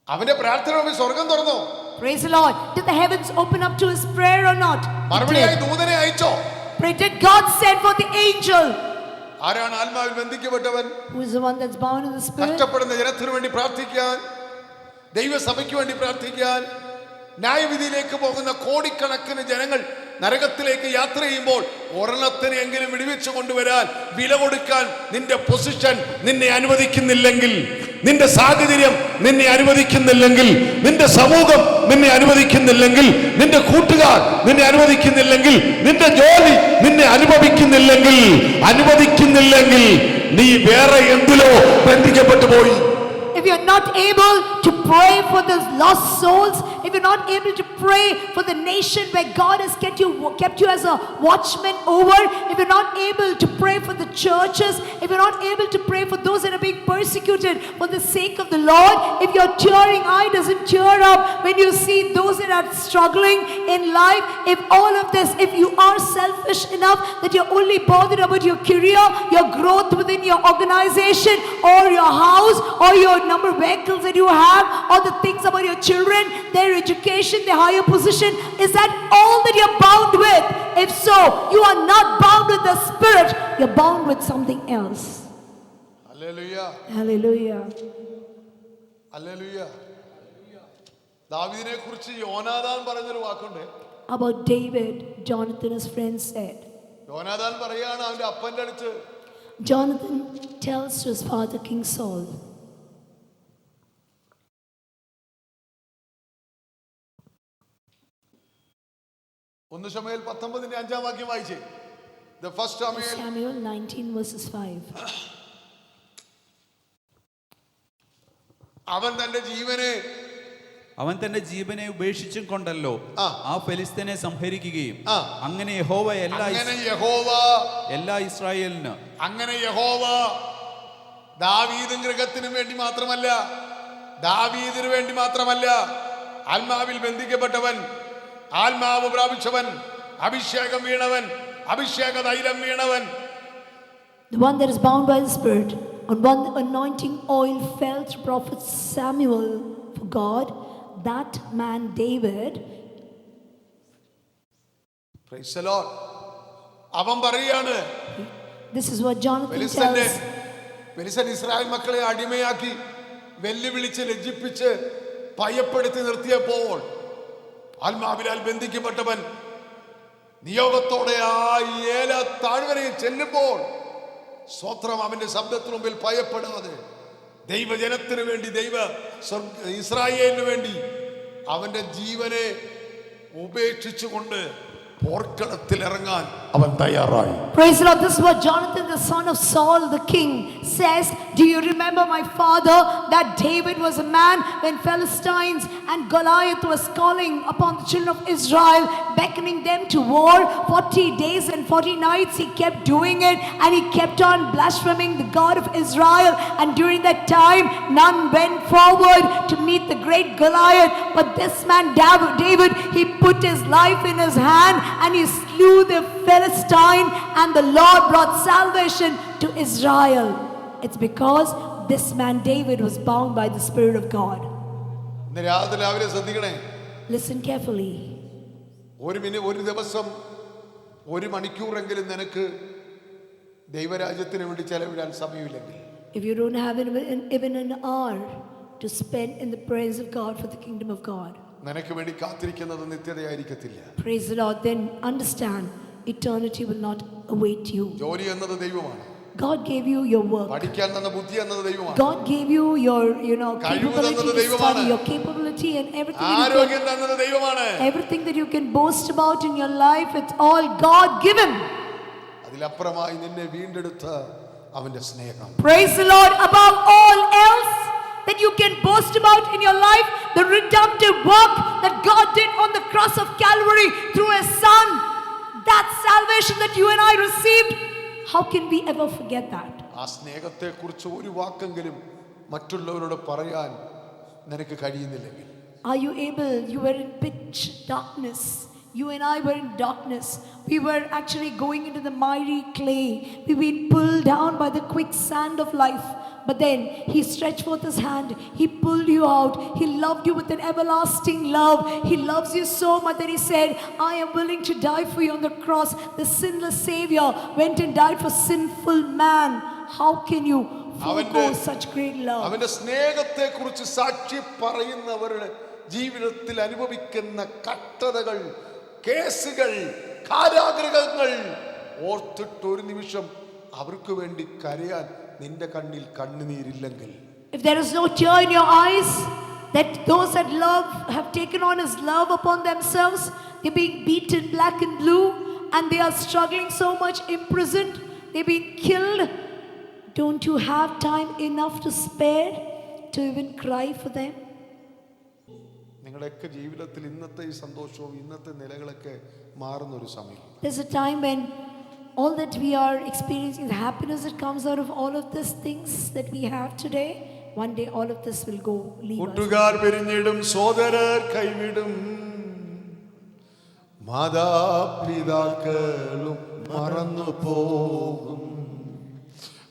അവന്റെ പ്രാർത്ഥന മുമ്പിൽ സ്വർഗം തുറന്നു. Praise the Lord. Did the heavens open up to his prayer or not? It മറുപടിയായി did. ദൂതനെ അയച്ചോ? Pray. Did God send for the angel? ആരാണ് ആത്മാവിൽ ബന്ധിക്കപ്പെട്ടവൻ? Who is the one that's bound in the spirit? കഷ്ടപ്പെടുന്ന ജനത്തിനു വേണ്ടി പ്രാർത്ഥിക്കാൻ, ദൈവസഭയ്ക്ക് വേണ്ടി പ്രാർത്ഥിക്കാൻ, ന്യായവിധിയിലേക്ക് പോകുന്ന കോടിക്കണക്കിന് ജനങ്ങൾ നരകത്തിലേക്ക് യാത്ര ചെയ്യുമ്പോൾ ഒരെണ്ണത്തിനെങ്കിലും വിടുവിച്ചു കൊണ്ടുവരാൻ വില കൊടുക്കാൻ നിന്റെ പൊസിഷൻ നിന്നെ അനുവദിക്കുന്നില്ലെങ്കിൽ, നിന്റെ സാഹചര്യം നിന്നെ അനുവദിക്കുന്നില്ലെങ്കിൽ, നിന്റെ സമൂഹം നിന്നെ അനുവദിക്കുന്നില്ലെങ്കിൽ, നിന്റെ കൂട്ടുകാർ നിന്നെ അനുവദിക്കുന്നില്ലെങ്കിൽ, നിന്റെ ജോലി നിന്നെ അനുവദിക്കുന്നില്ലെങ്കിൽ നീ വേറെ എന്തിലോ ബന്ധിക്കപ്പെട്ടു പോയി. If you're not able to pray for those lost souls, if you're not able to pray for the nation where God has kept you as a watchman over, if you're not able to pray for the churches, if you're not able to pray for those that are being persecuted for the sake of the Lord, if your tearing eye doesn't tear up when you see those that are struggling in life, if all of this, if you are selfish enough that you're only bothered about your career, your growth within your organization or your house or your number of vehicles that you have, or the things about your children, their education, their higher position, is that all that you're bound with? If so, you are not bound with the Spirit, you're bound with something else. Hallelujah, Hallelujah. Hallelujah. ദാവീദിനെ കുറിച്ച് യോനാഥാൻ പറഞ്ഞൊരു വാക്കുണ്ട്. About David, Jonathan, his friend, said, യോനാഥാൻ പറയാണ് അവന്റെ അപ്പന്റെ അടുത്ത്, Jonathan tells to his father King Saul, ഒന്ന് ശമൂവേൽ 19:5 വാക്യം വായിച്ചേ. The first Samuel 19 verses 5. അവൻ തന്റെ ജീവനെ ഉപേക്ഷിച്ചും കൊണ്ടല്ലോ ആ ഫെലിസ്തീനെ സംഹരിക്കുകയും അങ്ങനെ യഹോവ എല്ലാ ഇസ്രായേലിന് ദാവീദിൻ ഗൃഹത്തിനു വേണ്ടി മാത്രമല്ല, ദാവീദിനു വേണ്ടി മാത്രമല്ല, ആത്മാവിൽ ബന്ധിക്കപ്പെട്ടവൻ, ആത്മാവ് പ്രാപിച്ചവൻ, അഭിഷേകം വീണവൻ, അഭിഷേക തൈലം വീണവൻ, the one that is bound by the Spirit, on one the anointing oil fell to prophet Samuel for God, that man David. Praise the Lord. അവൻ പറയാണ്, This is what Jonathan tells. Philistine Israel മക്കളെ അടിമയാക്കി വെല്ലുവിളിച്ച് ലജ്ജിപ്പിച്ച് ഭയപ്പെടുത്തി നിർത്തിയപ്പോൾ ആത്മാവിനാൽ ബന്ധിക്കപ്പെട്ടവൻ നിയോഗത്തോടെ ആ ഏല താഴ്വരയിൽ ചെല്ലുമ്പോൾ സ്വത്രം അവന്റെ ശബ്ദത്തിനു മുമ്പിൽ ഭയപ്പെടാതെ ദൈവജനത്തിനു വേണ്ടി, ഇസ്രായേലിനു വേണ്ടി അവന്റെ ജീവനെ ഉപേക്ഷിച്ചുകൊണ്ട് പോർക്കളത്തിൽ ഇറങ്ങാൻ അവൻ തയ്യാറായി. Praise the Lord. This is what Jonathan, the son of Saul, the king, says. Do you remember, my father, that David was a man when Philistines and Goliath was calling upon the children of Israel, beckoning them to war? 40 days and 40 nights he kept doing it, and he kept on blaspheming the God of Israel. And during that time, none went forward to meet the great Goliath. But this man David, he put his life in his hand and he slew the Philistine, and the Lord brought salvation to Israel. It's because this man David was bound by the Spirit of God. Listen carefully. ഒരു ദിവസം ഒരു മണിക്കൂറെങ്കിലും നിനക്ക് ദൈവരാജ്യത്തിന് വേണ്ടി ചെലവിടാൻ സമയമില്ലെങ്കിൽ, if you don't have even an hour to spend in the presence of God for the kingdom of God, നിനക്ക് വേണ്ടി കാത്തിരിക്കുന്നത് നിത്യതയായിരിക്കത്തില്ല. praise the Lord, then understand eternity will not await you. ജോലി എന്നത് ദൈവമാണ്. God gave you your work. പഠിക്കാൻ തന്ന ബുദ്ധി എന്നത് ദൈവമാണ്. God gave you your capability to study, your capability and everything. ആരോഗ്യം തന്നത് ദൈവമാണ്. Everything that you can boast about in your life, it's all God given. അതിലപ്പുറമായി നിന്നെ വീണ്ടെടുത്ത അവന്റെ സ്നേഹം. Praise the Lord. Above all else that you can boast about in your life, the redemptive work that God did on the cross of Calvary through His Son, that salvation that you and I received, how can we ever forget that? ആ സ്നേഹത്തെ കുറിച്ച് ഒരു വാക്കെങ്കിലും മറ്റുള്ളവരോട് പറയാൻ നിനക്ക് കഴിയുന്നില്ലെങ്കിൽ, are you able? You were in pitch darkness. You and I were in darkness. We were actually going into the miry clay. We've been pulled down by the quicksand of life. But then He stretched forth His hand. He pulled you out. He loved you with an everlasting love. He loves you so much that He said, I am willing to die for you on the cross. The sinless Savior went and died for sinful man. How can you forgo such great love? അവന്റെ സ്നേഹത്തെ കുറിച്ച് സാക്ഷി പറയുന്നവരുടെ ജീവിതത്തിൽ അനുഭവിക്കുന്ന കഷ്ടതകൾ, കേസുകൾ, കാരാഗ്രഹങ്ങൾ ഓർത്തിട്ട് ഒരു നിമിഷം അവർക്ക് വേണ്ടി കരയാൻ നിന്റെ കണ്ണിൽ കണ്ണുനീരില്ലെങ്കിൽ, if there is no tear in your eyes, that those that love have taken on his love upon themselves, they're being beaten black and blue, and they are struggling so much, imprisoned, they're being killed. Don't you have time enough to spare to even cry for them? നിങ്ങളുടെയൊക്കെ ജീവിതത്തിൽ ഇന്നത്തെ ഈ സന്തോഷവും ഇന്നത്തെ നിലകളൊക്കെ മാറുന്ന ഒരു സമയം. There's a time when all that we are experiencing, the happiness that comes out of all of these things that we have today, one day all of this will go, leave us. കൂട്ടുകാർ പിരിഞ്ഞിടും, സോദരർ കൈവിടും, മാതാപിതാക്കളും മറന്നു പോകും.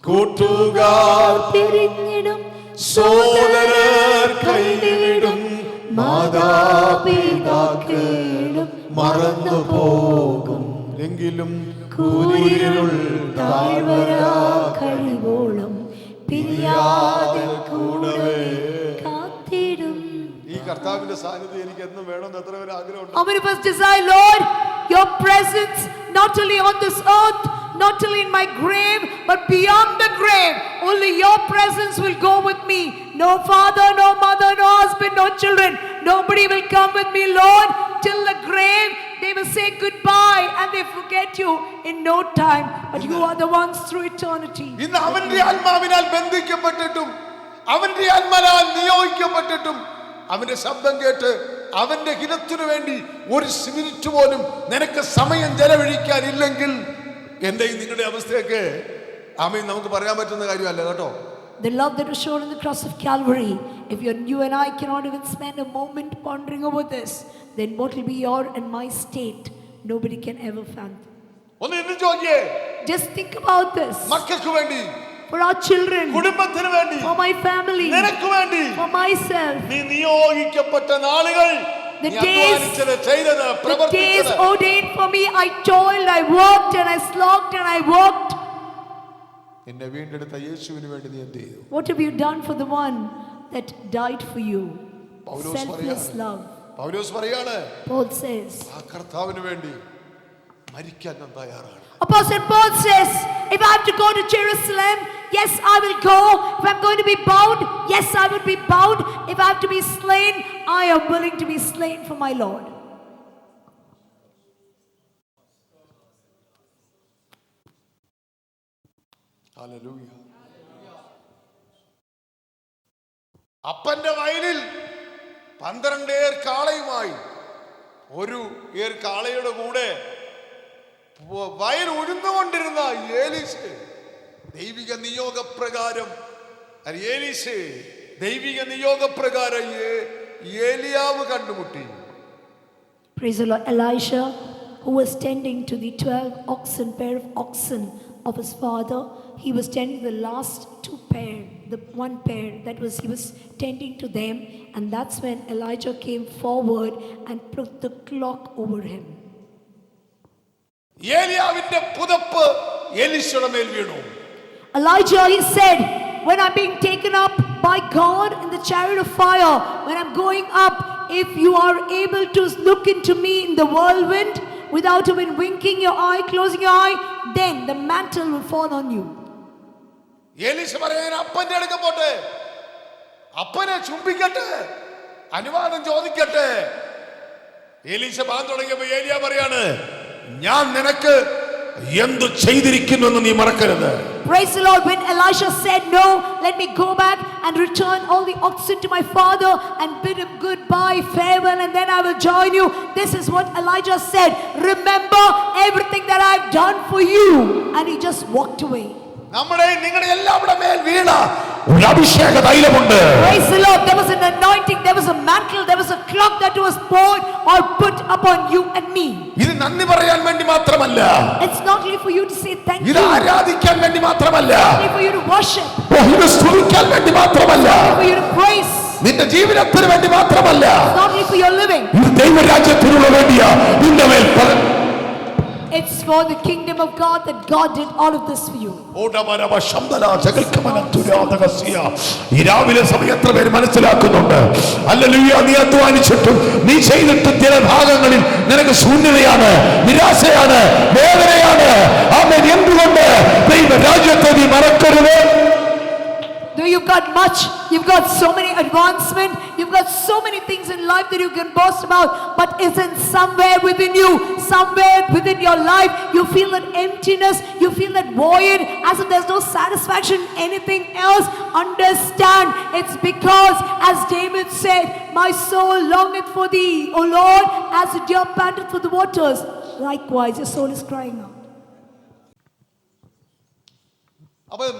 കൂട്ടുകാർ പിരിഞ്ഞിടും, സോദരർ കൈവിടും, മാതാപിതാക്കളും മറന്നു പോകും. എങ്കിലും കൂരിരുൾ താഴ്വര കഴിവോളം പിരിയാതെ കൂടെ കാത്തിടും. ഈ കർത്താവിന്റെ സാന്നിധ്യം എനിക്ക് എന്നും വേണമെന്ന് എത്ര പേര് ആഗ്രഹമുണ്ട്? How many of us desire, Lord, your presence not only on this earth, not only in my grave, but beyond the grave? Only your presence will go with me. No father, no mother, no husband, no children. Nobody will come with me, Lord, till the grave. They will say goodbye and they forget you in no time. But you are the ones through eternity. ഇന്ന് അവന്റെ ആത്മാവിനാൽ ബന്ധിക്കപ്പെട്ടിട്ടും അവന്റെ ആത്മാവിനാൽ നിയോഗിക്കപ്പെട്ടിട്ടും അവന്റെ ശബ്ദം കേട്ട് അവന്റെ ഹിതത്തിനു വേണ്ടി ഒരു മിനിറ്റ് പോലും നിനക്ക് സമയം ചെലവഴിക്കാനില്ലെങ്കിൽ എന്റെ നിങ്ങളുടെ അവസ്ഥയൊക്കെ ആമേൻ നമുക്ക് പറയാൻ പറ്റുന്ന കാര്യമല്ല കേട്ടോ. The love that was shown on the cross of Calvary, if you and I cannot even spend a moment pondering over this, then what will be your and my state? Nobody can ever fathom. ഒന്ന് ഇന്ന് ചോദിക്കേ, Just think about this. മക്കൾക്ക് വേണ്ടി, For our children, കുടുംബത്തിന് വേണ്ടി, for my family, നിനക്ക് വേണ്ടി, for myself. നീ നിയോഗിക്കപ്പെട്ട നാളുകൾ, The നീ അധ്വാനിച്ചത്, ചെയ്തത്, days പ്രവർത്തിച്ചത്, ordained for me, I toiled, I worked and I slogged and I worked. എന്നെ വീണ്ടെടുത്ത യേശുവിന് വേണ്ടി നീ എന്ത് ചെയ്തു? What have you done for the one that died for you? Paulose Selfless പറയാണ്, love. പൗലോസ് പറയാണ്, Paul says. ആ കർത്താവിന് വേണ്ടി മരിക്കാൻ ഞാൻ തയ്യാറാണ്. Apostle Paul says, if I have to go to Jerusalem, yes, I will go. If I'm going to be bound, yes, I will be bound. If I have to be slain, I am willing to be slain for my Lord. Hallelujah. അപ്പന്റെ വയലിൽ 12 ഏർ കാളയുമായി ഒരു ഏർ കാളയുടെ കൂടെ വയൽ ഉഴുന്നുകൊണ്ടിരുന്ന ഏലീശയെ ദൈവിക നിയോഗപ്രകാരം ഏലിയാവ് കണ്ടുമുട്ടി. Praise the Lord. Elisha, who was tending to the 12 oxen, pair of oxen of his father, he was tending the last two pair, the one pair that was, he was tending to them, and that's when Elijah came forward and put the clock over him. ഏലിയാവിന്റെ പുതപ്പ് എലീശയുടെ മേൽ വീണു. Elijah, he said, when I'm being taken up by God in the chariot of fire, when I'm going up, if you are able to look into me in the whirlwind without even winking your eye, closing your eye, then the mantle will fall on you. എലീശ പറയാൻ അപ്പന്റെ അടുക്ക പോട്ടെ, അപ്പനെ ചുംബിക്കട്ടെ, അനുവാദം ചോദിക്കട്ടെ. എലീശ pan തുടങ്ങിയപ്പോ ഏലിയ പറയാണ്, ഞാൻ നിനക്ക് എന്തു ചെയ്തിരിക്കുന്നെന്ന് നീ മറക്കരുത്. Praise the Lord. When Elisha said, no, let me go back and return all the oxen to my father and bid him goodbye, farewell, and then I will join you. This is what Elijah said. Remember everything that I've done for you. And he just walked away. നമ്മുടെ നിങ്ങളുടെ എല്ലാവരുടെ മേൽ വീണ ഒരു അഭിഷേക തൈലമുണ്ട്. Praise the Lord. There was an anointing, there was a mantle, there was a cloth that was poured or put upon you and me. ഇത് നന്ദി പറയാൻ വേണ്ടി മാത്രമല്ല, It's not only for you to say thank you, ഇത് ആരാധിക്കാൻ വേണ്ടി മാത്രമല്ല, only for you to worship, ഇത് സ്തുതിക്കാൻ വേണ്ടി മാത്രമല്ല, for you to praise, നിന്റെ ജീവിതത്തിന് വേണ്ടി മാത്രമല്ല, not only for your living, ഇത് ദൈവരാജ്യത്തിനുള്ള വേണ്ടിയാ. നിന്റെ മേൽ It's for the kingdom of God that God did all of this for you. ഈ രാവിലെ സമയം എത്ര പേര് മനസ്സിലാക്കുന്നുണ്ട്? ഹല്ലേലൂയ. നീ അധ്വാനിച്ചിട്ടും നീ ചെയ്തിട്ടും ചില ഭാഗങ്ങളിൽ നിനക്ക് ശൂന്യതയാണ്, നിരാശയാണ്, വേദനയാണ്. ആമേൻ. എന്തുകൊണ്ട് ദൈവരാജ്യത്തെ നീ മറക്കരുത്? Though you've got much, you've got so many advancement, you've got so many things in life that you can boast about, but isn't somewhere within you, somewhere within your life, you feel that emptiness, you feel that void, as if there's no satisfaction in anything else. Understand, it's because, as David said, my soul longeth for thee, O Lord, as the deer panteth for the waters. Likewise, your soul is crying out. അപ്പം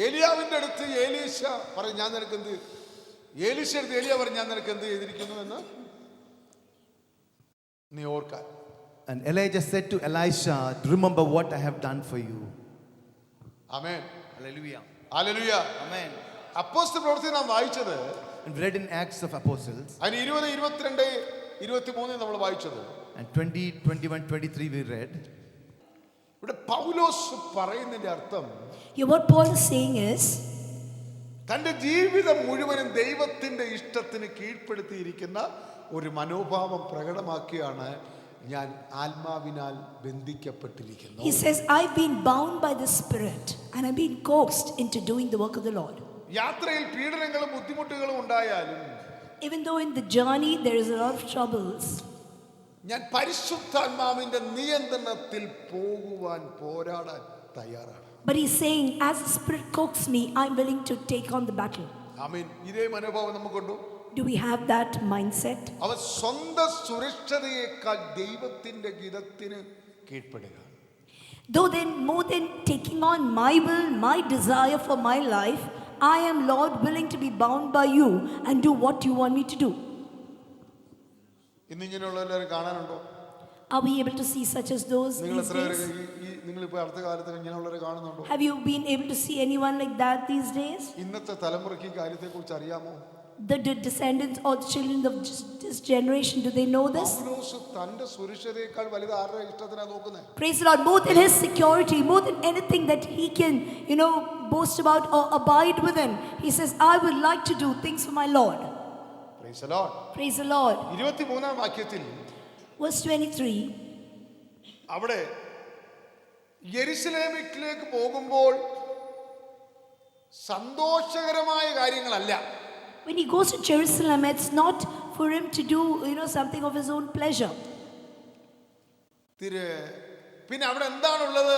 ഏലിയാവിന്റെ അടുത്ത് ഏലീശ പറയും, ഞാൻ നിനക്ക് എന്ത്, ഏലീശ അടുത്ത് ഏലിയ പറയും, ഞാൻ നിനക്ക് എന്ത് ചെയ്തിരിക്കുന്നു എന്ന് നീ ഓർക്കാൻ. And Elijah said to Elisha, remember what I have done for you. Amen. Hallelujah. Hallelujah. Amen. അപ്പോസ്തല പ്രവൃത്തി നാം വായിച്ചത്, And we read in Acts of Apostles, അതിന് 20, 22, 23 നമ്മൾ വായിച്ചത്. and 20, 21, 23 we read. ഇവിടെ പൗലോസ് പറയുന്നതിന്റെ അർത്ഥം, What Paul is saying is, തന്റെ ജീവിതം മുഴുവനും ദൈവത്തിന്റെ ഇഷ്ടത്തിന് കീഴ്പ്പെടുത്തിയിരിക്കുന്ന ഒരു മനോഭാവം പ്രകടമാക്കിയാണ് ഞാൻ ആത്മാവിനാൽ ബന്ധിക്കപ്പെട്ടിരിക്കുന്നു. he says, I've been bound by the Spirit and I've been coaxed into doing the work of the Lord. യാത്രയിൽ പീഡനങ്ങളും ബുദ്ധിമുട്ടുകളും ഉണ്ടായാലും, Even though in the journey there is a lot of troubles, ഞാൻ പരിശുദ്ധാത്മാവിന്റെ നിയന്ത്രണത്തിൽ പോകുവാൻ പോരാടാൻ തയ്യാറാണ്. but he's saying, as the Spirit coaxes me, I'm willing to take on the battle. ആമേൻ. ഇതേ മനോഭാവം നമുക്കുണ്ടോ? Do we have that mindset? അവൻ സ്വന്തം സുരക്ഷതയേക്കാൾ ദൈവത്തിന്റെ ഗിതത്തിന് കീഴ്പ്പെടുക. Though then, more than taking on my will, my desire for my life, I am, Lord, willing to be bound by you and do what you want me to do. ഇന്ന് ഇങ്ങനെയുള്ള എല്ലാവരും കാണാനുണ്ടോ? Are we able to see such as those നിങ്ങൾ these എത്ര പേര് days? നിങ്ങളിപ്പോ അടുത്ത കാലത്ത് ഇങ്ങനെയുള്ളവരെ കാണുന്നുണ്ടോ? Have you been able to see anyone like that these days? ഇന്നത്തെ തലമുറയ്ക്ക് ഈ കാര്യത്തെ കുറിച്ച് അറിയാമോ? The descendants or the children of this generation, do they know this? പൗലോസ് തന്റെ സുരക്ഷതയേക്കാൾ വലുത് ആരുടെ ഇഷ്ടത്തിനാ നോക്കുന്നത്? Praise the Lord. More than his security, more than anything that he can, boast about or abide within, he says, I would like to do things for my Lord. Praise the Lord. Praise the Lord. 23-ാം വാക്യത്തിൽ Verse 23. അവിടെ യെരുശലേമിലേക്ക് പോകുമ്പോൾ സന്തോഷകരമായ കാര്യങ്ങളല്ല. When he goes to Jerusalem, it's not for him to do, something of his own pleasure. പിന്നെ അവിടെ എന്താണുള്ളത്?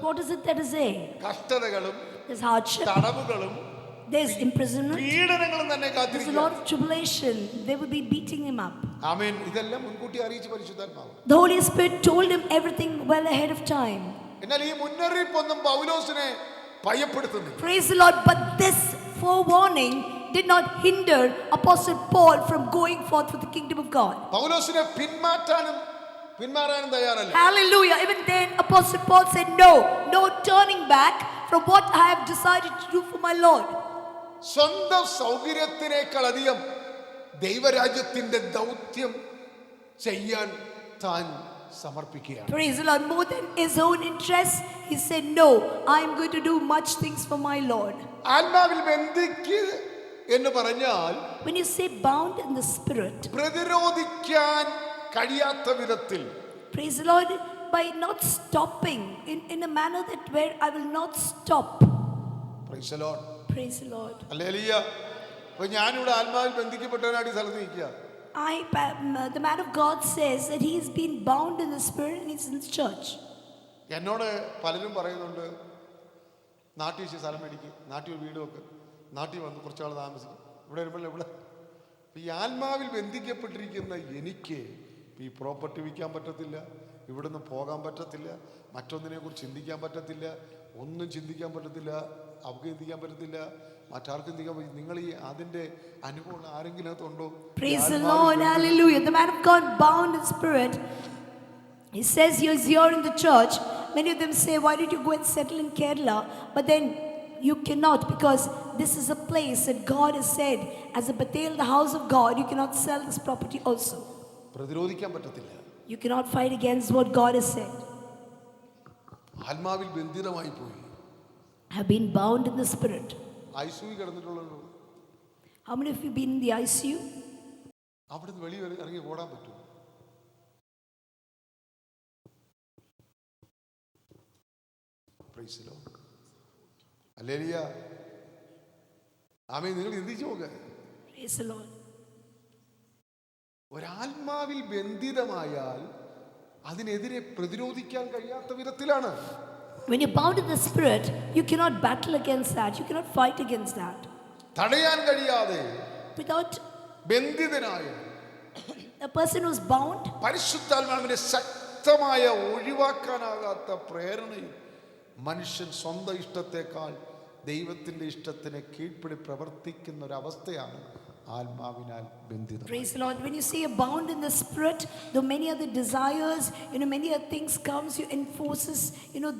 What is it that is there? കഷ്ടതകളും There's hardship, തടവുകളും there's imprisonment, പീഡനങ്ങളും തന്നെ there's a കാത്തിരിക്കുക. lot of tribulation. They will be beating him up. ആമേൻ. ഇതെല്ലാം മുൻകൂട്ടി അറിയിച്ച് പരിശുദ്ധാത്മാവ്. The Holy Spirit told him everything well ahead of time. എന്നാൽ ഈ മുന്നറിയിപ്പൊന്നും പൗലോസിനെ ഭയപ്പെടുത്തുന്നില്ല. Praise the Lord. But this forewarning did not hinder Apostle Paul from going forth for the kingdom of God. പൗലോസിനെ പിന്മാറാനും തയ്യാറല്ല. Hallelujah. Even then, Apostle Paul said, no turning back from what I have decided to do for my Lord. സ്വന്തം സൗകര്യത്തിനേക്കാൾ അധികം ദൈവരാജ്യത്തിന്റെ ദൗത്യം ചെയ്യാൻ താൻ സമർപ്പിക്കുകയാണ്. Praise the Lord. More than his own interests, he said, no, I am going to do much things for my Lord. ആത്മാവിൽ ബന്ധിക്ക് എന്ന് പറഞ്ഞാൽ, When you say bound in the Spirit, പ്രതിരോധിക്കാൻ കഴിയാത്ത വിധത്തിൽ, praise the Lord, by not stopping in a manner that where I will not stop. Praise the Lord. Praise the Lord. Hallelujah. അപ്പോൾ ഞാനിവിടെ ആത്മാവിൽ ബന്ധിക്കപ്പെട്ടവനാണ് ഈ സ്ഥലത്ത് നിൽക്കുക. The man of God says that he has been bound in the Spirit and he's in the church. എന്നോട് പലരും പറയുന്നുണ്ട്, നാട്ടിൽ സ്ഥലം മേടിക്കും, നാട്ടിൽ ഒരു വീട് വെക്ക്, നാട്ടിൽ വന്ന് കുറച്ചാൾ താമസിക്കും, ഇവിടെ വരുമ്പോൾ ഇവിടെ. ഈ ആത്മാവിൽ ബന്ധിക്കപ്പെട്ടിരിക്കുന്ന എനിക്ക് ഈ പ്രോപ്പർട്ടി വിൽക്കാൻ പറ്റത്തില്ല, ഇവിടുന്ന് പോകാൻ പറ്റത്തില്ല, മറ്റൊന്നിനെ കുറിച്ച് ചിന്തിക്കാൻ പറ്റത്തില്ല, ഒന്നും ചിന്തിക്കാൻ പറ്റത്തില്ല, അവർക്ക് ചിന്തിക്കാൻ പറ്റത്തില്ല, മറ്റാർക്കും ചിന്തിക്കാൻ പറ്റില്ല. നിങ്ങൾ ഈ അതിൻ്റെ അനുഭവം ആരെങ്കിലും അകത്തുണ്ടോ? Praise the Lord. Hallelujah. The man of God bound in spirit. He says he is here in the church. Many of them say, why did you go and settle in Kerala? But then you cannot, because this is a place that God has said, as a Bethel, the house of God, you cannot sell this property also. പ്രതിരോധിക്കാൻ പറ്റത്തില്ല. You cannot fight against what God has said. ആത്മാവിൽ ബന്ധിതമായി പോയി. Have been bound in the spirit. ICU കിടന്നിട്ടുള്ളൂ. How many of you been in the ICU? അവിടുന്ന് വെളിയിൽ ഇറങ്ങി ഓടാൻ പറ്റും? Price the Lord. ഹല്ലേലൂയ. ആമേൻ. നിങ്ങൾ ചിന്തിച്ചു നോക്ക്. Praise the Lord. ഒരാത്മാവിൽ ബന്ധിതമായാൽ അതിനെതിരെ പ്രതിരോധിക്കാൻ കഴിയാത്ത വിധത്തിലാണ്. When you're bound in the spirit, you cannot battle against that. You cannot fight against that. തടയാൻ കഴിയാതെ Without ബന്ധിതനായ a person who's bound, പരിശുദ്ധാത്മാവിന്റെ ശക്തമായ ഒഴിവാക്കാനാകാത്ത പ്രേരണയും മനുഷ്യൻ സ്വന്തം ഇഷ്ടത്തെക്കാൾ ദൈവത്തിന്റെ ഇഷ്ടത്തിന് കീഴ്പ്പടി പ്രവർത്തിക്കുന്ന ഒരവസ്ഥയാണ് ആത്മാവിനാൽ ബന്ധിതം. praise the Lord. When you say you're bound in the spirit, though many other desires, many other things comes, you enforces,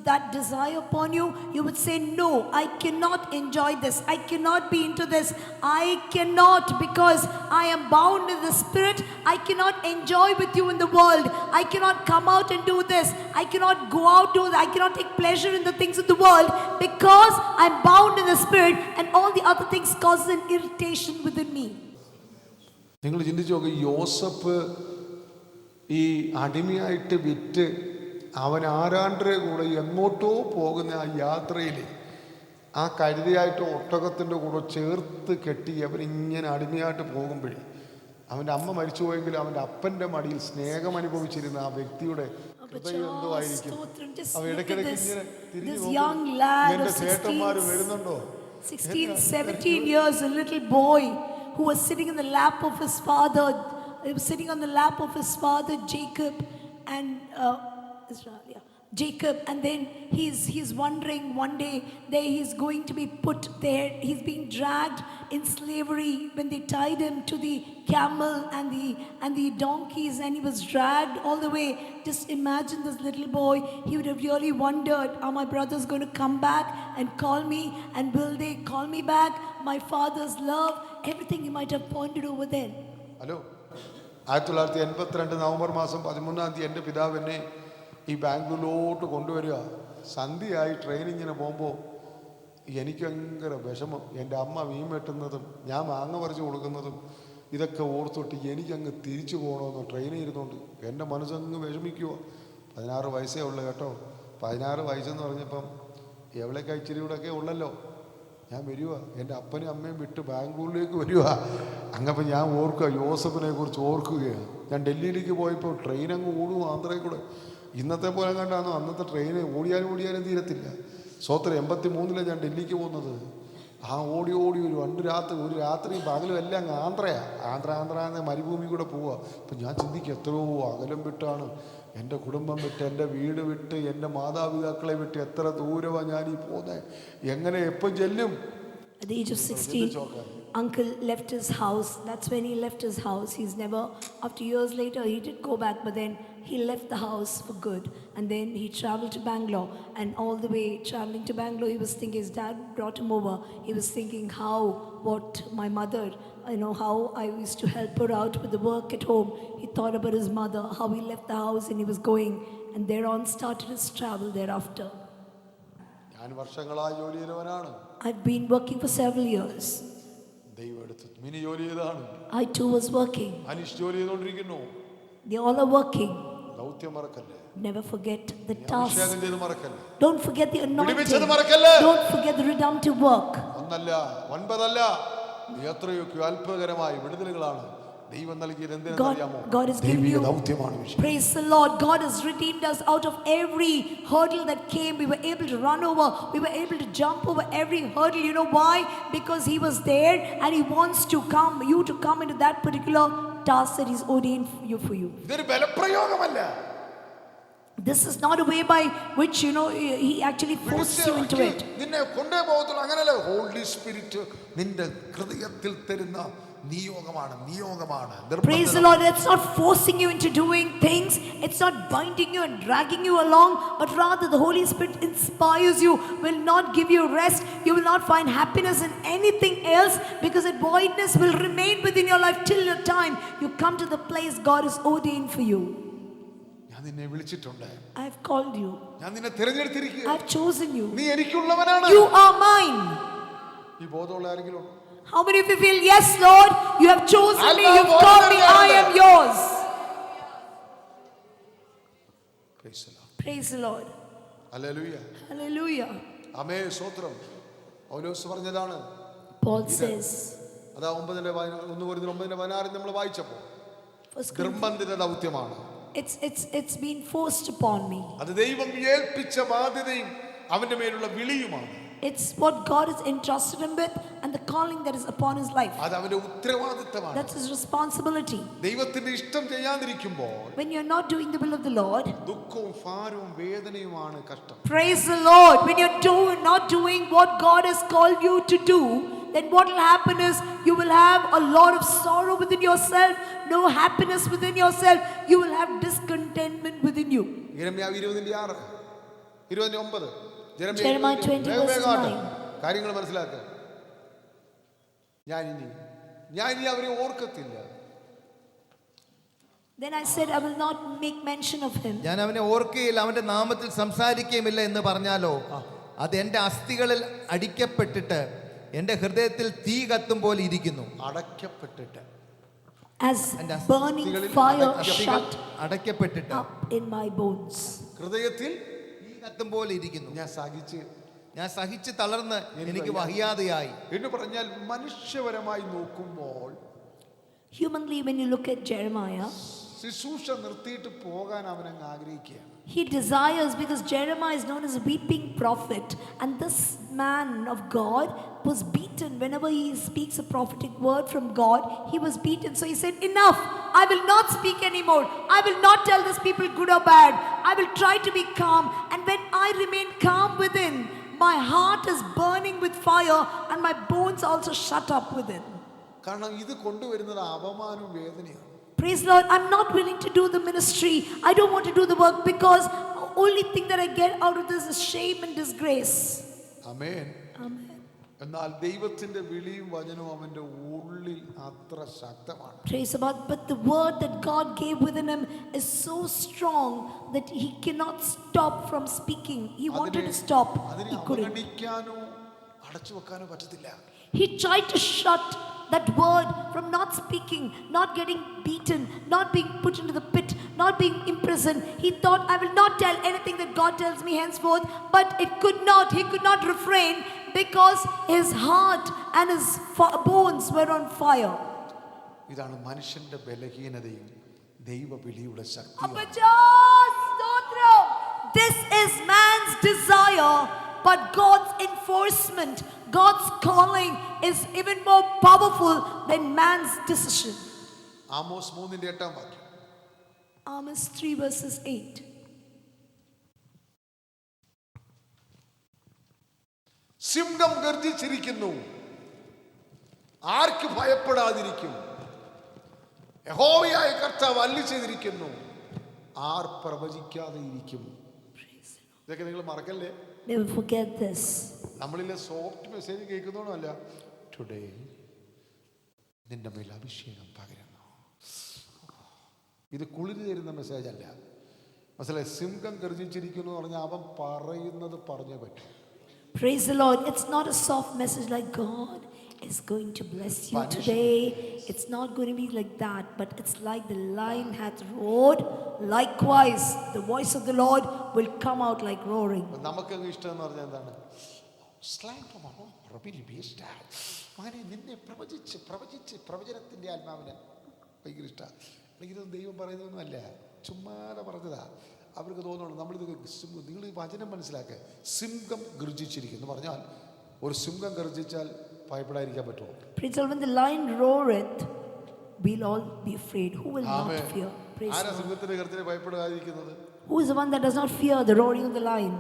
that desire upon you, you would say, no, I cannot enjoy this. I cannot be into this. I cannot, because I am bound in the spirit. I cannot enjoy with you in the world. I cannot come out and do this. I cannot go out, do that. I cannot take pleasure in the things of the world because I'm bound in the spirit, and all the other things cause an irritation within me. നിങ്ങൾ ചിന്തിച്ചു നോക്ക്. യോസഫ് ഈ അടിമയായിട്ട് വിറ്റ് അവൻ ആരാണ്ടരെ കൂടെ എങ്ങോട്ടോ പോകുന്ന ആ യാത്രയിൽ ആ കഴുതയായിട്ട് ഒട്ടകത്തിൻ്റെ കൂടെ ചേർത്ത് കെട്ടി അവരിങ്ങനെ അടിമയായിട്ട് പോകുമ്പോഴേ അവൻ്റെ അമ്മ മരിച്ചുപോയെങ്കിലും അവൻ്റെ അപ്പൻ്റെ മടിയിൽ സ്നേഹം അനുഭവിച്ചിരുന്ന ആ വ്യക്തിയുടെ ഹൃദയം എന്തോ ആയിരിക്കും. അവ ഇടയ്ക്കിടയ്ക്ക് ഇങ്ങനെ തിരിഞ്ഞു നോക്കും. എൻ്റെ ചേട്ടന്മാർ വരുന്നുണ്ടോ? 16, 17 years, a little boy who was sitting in the lap of his father, sitting on the lap of his father Jacob, and Israel, yeah. Jacob, and then he's wondering one day that he's going to be put there. He's being dragged in slavery when they tied him to the camel and the donkeys, and he was dragged all the way. Just imagine this little boy. He would have really wondered, are my brothers going to come back and call me, and will they call me back? My father's love, everything he might have pondered over then. Hello, 1982 November മാസം 13 എൻ്റെ പിതാവ് എന്നെ ഈ ബാംഗ്ലൂരിലോട്ട് കൊണ്ടുവരിക. സന്ധ്യയായി ട്രെയിനിങ്ങിന് പോകുമ്പോൾ എനിക്ക് ഭയങ്കര വിഷമം. എൻ്റെ അമ്മ മീൻ വെട്ടുന്നതും ഞാൻ മാങ്ങ പറിച്ച് കൊടുക്കുന്നതും ഇതൊക്കെ ഓർത്തിട്ട് എനിക്കങ്ങ് തിരിച്ചു പോകണമെന്ന് ട്രെയിനിൽ ഇരുന്നുകൊണ്ട് എൻ്റെ മനസ്സങ്ങ് വിഷമിക്കുക. 16 വയസ്സേ ഉള്ളൂ കേട്ടോ. 16 വയസ്സെന്ന് പറഞ്ഞപ്പം എവിടേക്കാ ഇച്ചിരി കൂടെയൊക്കെ ഉള്ളല്ലോ. ഞാൻ വരിക, എൻ്റെ അപ്പനും അമ്മയും വിട്ട് ബാംഗ്ലൂരിലേക്ക് വരിക. അങ്ങപ്പം ഞാൻ ഓർക്കുക, യോസഫിനെ കുറിച്ച് ഓർക്കുകയാണ്. ഞാൻ ഡൽഹിയിലേക്ക് പോയപ്പോൾ ട്രെയിൻ അങ്ങ് ഓടും ആന്ധ്രയിൽ കൂടെ. ഇന്നത്തെ പോലെ കണ്ടാണോ അന്നത്തെ ട്രെയിൻ ഓടിയാലും തീരത്തില്ല. സ്വോത്രം 83 ഞാൻ ഡൽഹിക്ക് പോകുന്നത്. ആ ഓടി ഒരു രാത്രി പകലും എല്ലാം അങ്ങ് ആന്ധ്ര എന്ന മരുഭൂമി കൂടെ പോവുക. അപ്പം ഞാൻ ചിന്തിക്കും, എത്രയോ അകലം വിട്ടാണ് എൻ്റെ കുടുംബം വിട്ട്, എൻ്റെ വീട് വിട്ട്, എൻ്റെ മാതാപിതാക്കളെ വിട്ട് എത്ര ദൂരമാണ് ഞാനീ പോകുന്നത്. എങ്ങനെ എപ്പം ചെല്ലും? At the age of 16, uncle left his house. That's when he left his house. He's never, after years later, he did go back, but then he left the house for good. And then he traveled to Bangalore. And all the way traveling to Bangalore, he was thinking, his dad brought him over. He was thinking what my mother, how I used to help her out with the work at home. He thought about his mother, how he left the house and he was going. And thereon started his travel thereafter. ഞാൻ വർഷങ്ങളായി ജോലി ചെയ്തവനാണ്. I've been working for several years. ദൈവം എടുത്ത് mini ജോലി ചെയ്താണ്. I too was working. Aneesh ജോലി ചെയ്തുകൊണ്ടിരിക്കുന്നു. They all are working. ദൗത്യം മറക്കല്ലേ. Never forget the task. അഭിഷേകം ചെയ്ത് മറക്കല്ലേ. Don't forget the anointing. വിടുവിച്ചത് മറക്കല്ലേ. Don't forget the redemptive work. 1 അല്ല 9 അല്ല, എത്രയൊക്കെ അത്ഭുതകരമായ വിടുതലുകളാണ് ദൈവം നൽകിയത്. എന്തിനാണെന്നറിയാമോ? God has given you. ദൗത്യമാണ് വിഷയം. Praise the Lord. God has redeemed us out of every hurdle that came. We were able to run over. We were able to jump over every hurdle. You know why? Because He was there, and He wants you to come into that particular task that He's ordained for you. ഇതൊരു ബലപ്രയോഗമല്ല. This is not a way by which He actually forces you into it. നിന്നെ കൊണ്ടേ പോകത്തുള്ളൂ. അങ്ങനെയല്ല. Holy spirit നിന്റെ ഹൃദയത്തിൽ തരുന്ന നിയോഗമാണ്. Praise the Lord. It's not forcing you into doing things. It's not binding you and dragging you along, but rather the Holy Spirit inspires you, will not give you rest. You will not find happiness in anything else, because that voidness will remain within your life till the time you come to the place God has ordained for you. നിന്നെ വിളിച്ചിട്ടുണ്ട്, I've called you. ഞാൻ നിന്നെ തിരഞ്ഞെടുത്തിരിക്കുക, I've chosen you. നീ എനിക്കുള്ളവനാണ്. You are mine. ഈ ബോധമുള്ള ആരെങ്കിലും ഉണ്ടോ? How many of you feel, yes, Lord, you have chosen me, Allah you've called me, I am yours. Praise the Lord. Praise the Lord. Hallelujah. Hallelujah. ആമേൻ, സ്തോത്രം. പൗലോസ് പറഞ്ഞതാണ്. Paul says, അതാ 1:9 നമ്മൾ വായിച്ചപ്പോൾ, First Corinthians, നിർബന്ധിത ദൗത്യമാണ്. it's been forced upon me. അത് ദൈവം ഏൽപ്പിച്ച ബാധ്യതയും അവന്റെ മേലുള്ള വിളിയുമാണ്. It's what God has entrusted him with and the calling that is upon his life. അത് അവന്റെ ഉത്തരവാദിത്തമാണ്. That's his responsibility. ദൈവത്തിന്റെ ഇഷ്ടം ചെയ്യാതിരിക്കുമ്പോൾ When you're not doing the will of the Lord, ദുഃഖവും ഭാരവും വേദനയുമാണ് കഷ്ടം. praise the Lord. When you're not doing what God has called you to do, then what will happen is you will have a lot of sorrow within yourself, no happiness within yourself. You will have discontentment within you. യിരെമ്യാവ് 20:6, 29. Jeremiah 20 verse 9. കാര്യങ്ങൾ മനസ്സിലാക്കുക. ഞാൻ ഇനി അവരെ ഓർക്കത്തില്ല. Then I said, I will not make mention of him. ഞാൻ അവനെ ഓർക്കുകയില്ല, അവന്റെ നാമത്തിൽ സംസാരിക്കുകയുമില്ല എന്ന് പറഞ്ഞാലോ, അത് എൻ്റെ അസ്ഥികളിൽ അടിക്കപ്പെട്ടിട്ട് എൻ്റെ ഹൃദയത്തിൽ തീ കത്തും പോലെ ഇരിക്കുന്നു. അടയ്ക്കപ്പെട്ടിട്ട്, As burning fire shut അടയ്ക്കപ്പെട്ടിട്ട് up in my bones. ഹൃദയത്തിൽ തീ കത്തും പോലെ ഇരിക്കുന്നു. ഞാൻ സഹിച്ച് തളർന്ന് എനിക്ക് വഹിയാതെയായി. എന്ന് പറഞ്ഞാൽ മനുഷ്യപരമായി നോക്കുമ്പോൾ Humanly, when you look at Jeremiah, ശുശ്രൂഷ നിർത്തിയിട്ട് പോകാൻ അവൻ അങ്ങ് ആഗ്രഹിക്കുകയാണ്. he desires, because Jeremiah is known as a weeping prophet, and this man of God was beaten. Whenever he speaks a prophetic word from God, he was beaten. So he said, enough, I will not speak anymore. I will not tell these people good or bad. I will try to be calm. And when I remain calm within, my heart is burning with fire and my bones also shut up within. കാരണം ഇത് കൊണ്ടുവരുന്നത് അപമാനവും വേദനയാണ്. Praise the Lord. I'm not willing to do the ministry. I don't want to do the work because only thing that I get out of this is shame and disgrace. Amen. Amen. എന്നാൽ ദൈവത്തിന്റെ വിളിയും വചനവും അവന്റെ ഉള്ളിൽ അത്ര ശക്തമാണ്. Praise the Lord. But the word that God gave within him is so strong that he cannot stop from speaking. He wanted to stop. അതിനെ He couldn't. അവഗണിക്കാനോ അടച്ചു വെക്കാനോ പറ്റത്തില്ല. He tried to shut that word from not speaking, not getting beaten, not being put into the pit, not being imprisoned. He thought, I will not tell anything that God tells me henceforth. But he could not refrain, because his heart and his bones were on fire. ഇതാണ് മനുഷ്യന്റെ ബലഹീനതയും ദൈവവിളിയുടെ ശക്തിയും. This is man's desire, but God's enforcement, God's calling is even more powerful than man's decision. Amos 3:8. Amos 3 verses 8. സിംഹം ഗർജിച്ചിരിക്കുന്നു, ആർക്ക് ഭയപ്പെടാതിരിക്കും? യഹോവയായ കർത്താവ് അരുളിച്ചെയ്തിരിക്കുന്നു, R പ്രവചിക്കാതെ ഇരിക്കും? ഇതൊക്കെ നിങ്ങൾ മറക്കല്ലേ. Never forget this. നമ്മളിലെ സോഫ്റ്റ് മെസ്സേജ് കേൾക്കുന്നോണല്ല, ടുഡേ നിന്റെ മേൽ അഭിഷേകം പകരുന്നു. ഇത് കുളിര് തരുന്ന മെസ്സേജ് അല്ല. മനസ്സിലായി? സിംഹം ഗർജിച്ചിരിക്കുന്നു എന്ന് പറഞ്ഞാൽ അവൻ പറയുന്നത് പറഞ്ഞേ പറ്റും. Praise the Lord. It's not a soft message like God is going to bless you today. It's not going to be like that, but it's like the lion hath roared. Likewise, the voice of the Lord will come out like roaring. നമുക്കങ്ങ് ഇഷ്ടം എന്ന് പറഞ്ഞാൽ എന്താണ്? അങ്ങനെ നിന്നെ പ്രവചിച്ച് പ്രവചനത്തിന്റെ ആത്മാവിന് ഭയങ്കര ഇഷ്ടമാണ്. അല്ലെങ്കിൽ ഇത് ദൈവം പറയുന്നതൊന്നുമല്ല, ചുമ്മാതെ പറഞ്ഞതാ. അവർക്ക് തോന്നുന്നു നമ്മളിത് നിങ്ങൾ ഈ വചനം മനസ്സിലാക്കുക. സിംഹം ഗർജിച്ചിരിക്കുന്നു പറഞ്ഞാൽ, ഒരു സിംഹം ഗർജിച്ചാൽ ഭയപ്പെടാതിരിക്കാൻ പറ്റുമോ? Praise the Lord. When the lion roareth, we'll all be afraid. Who will not fear? Praise ആരാ the Lord. സിംഹത്തിന്റെ ഗർജനെ ഭയപ്പെടാതിരിക്കുന്നത്? Who is the one that does not fear the roaring of the lion?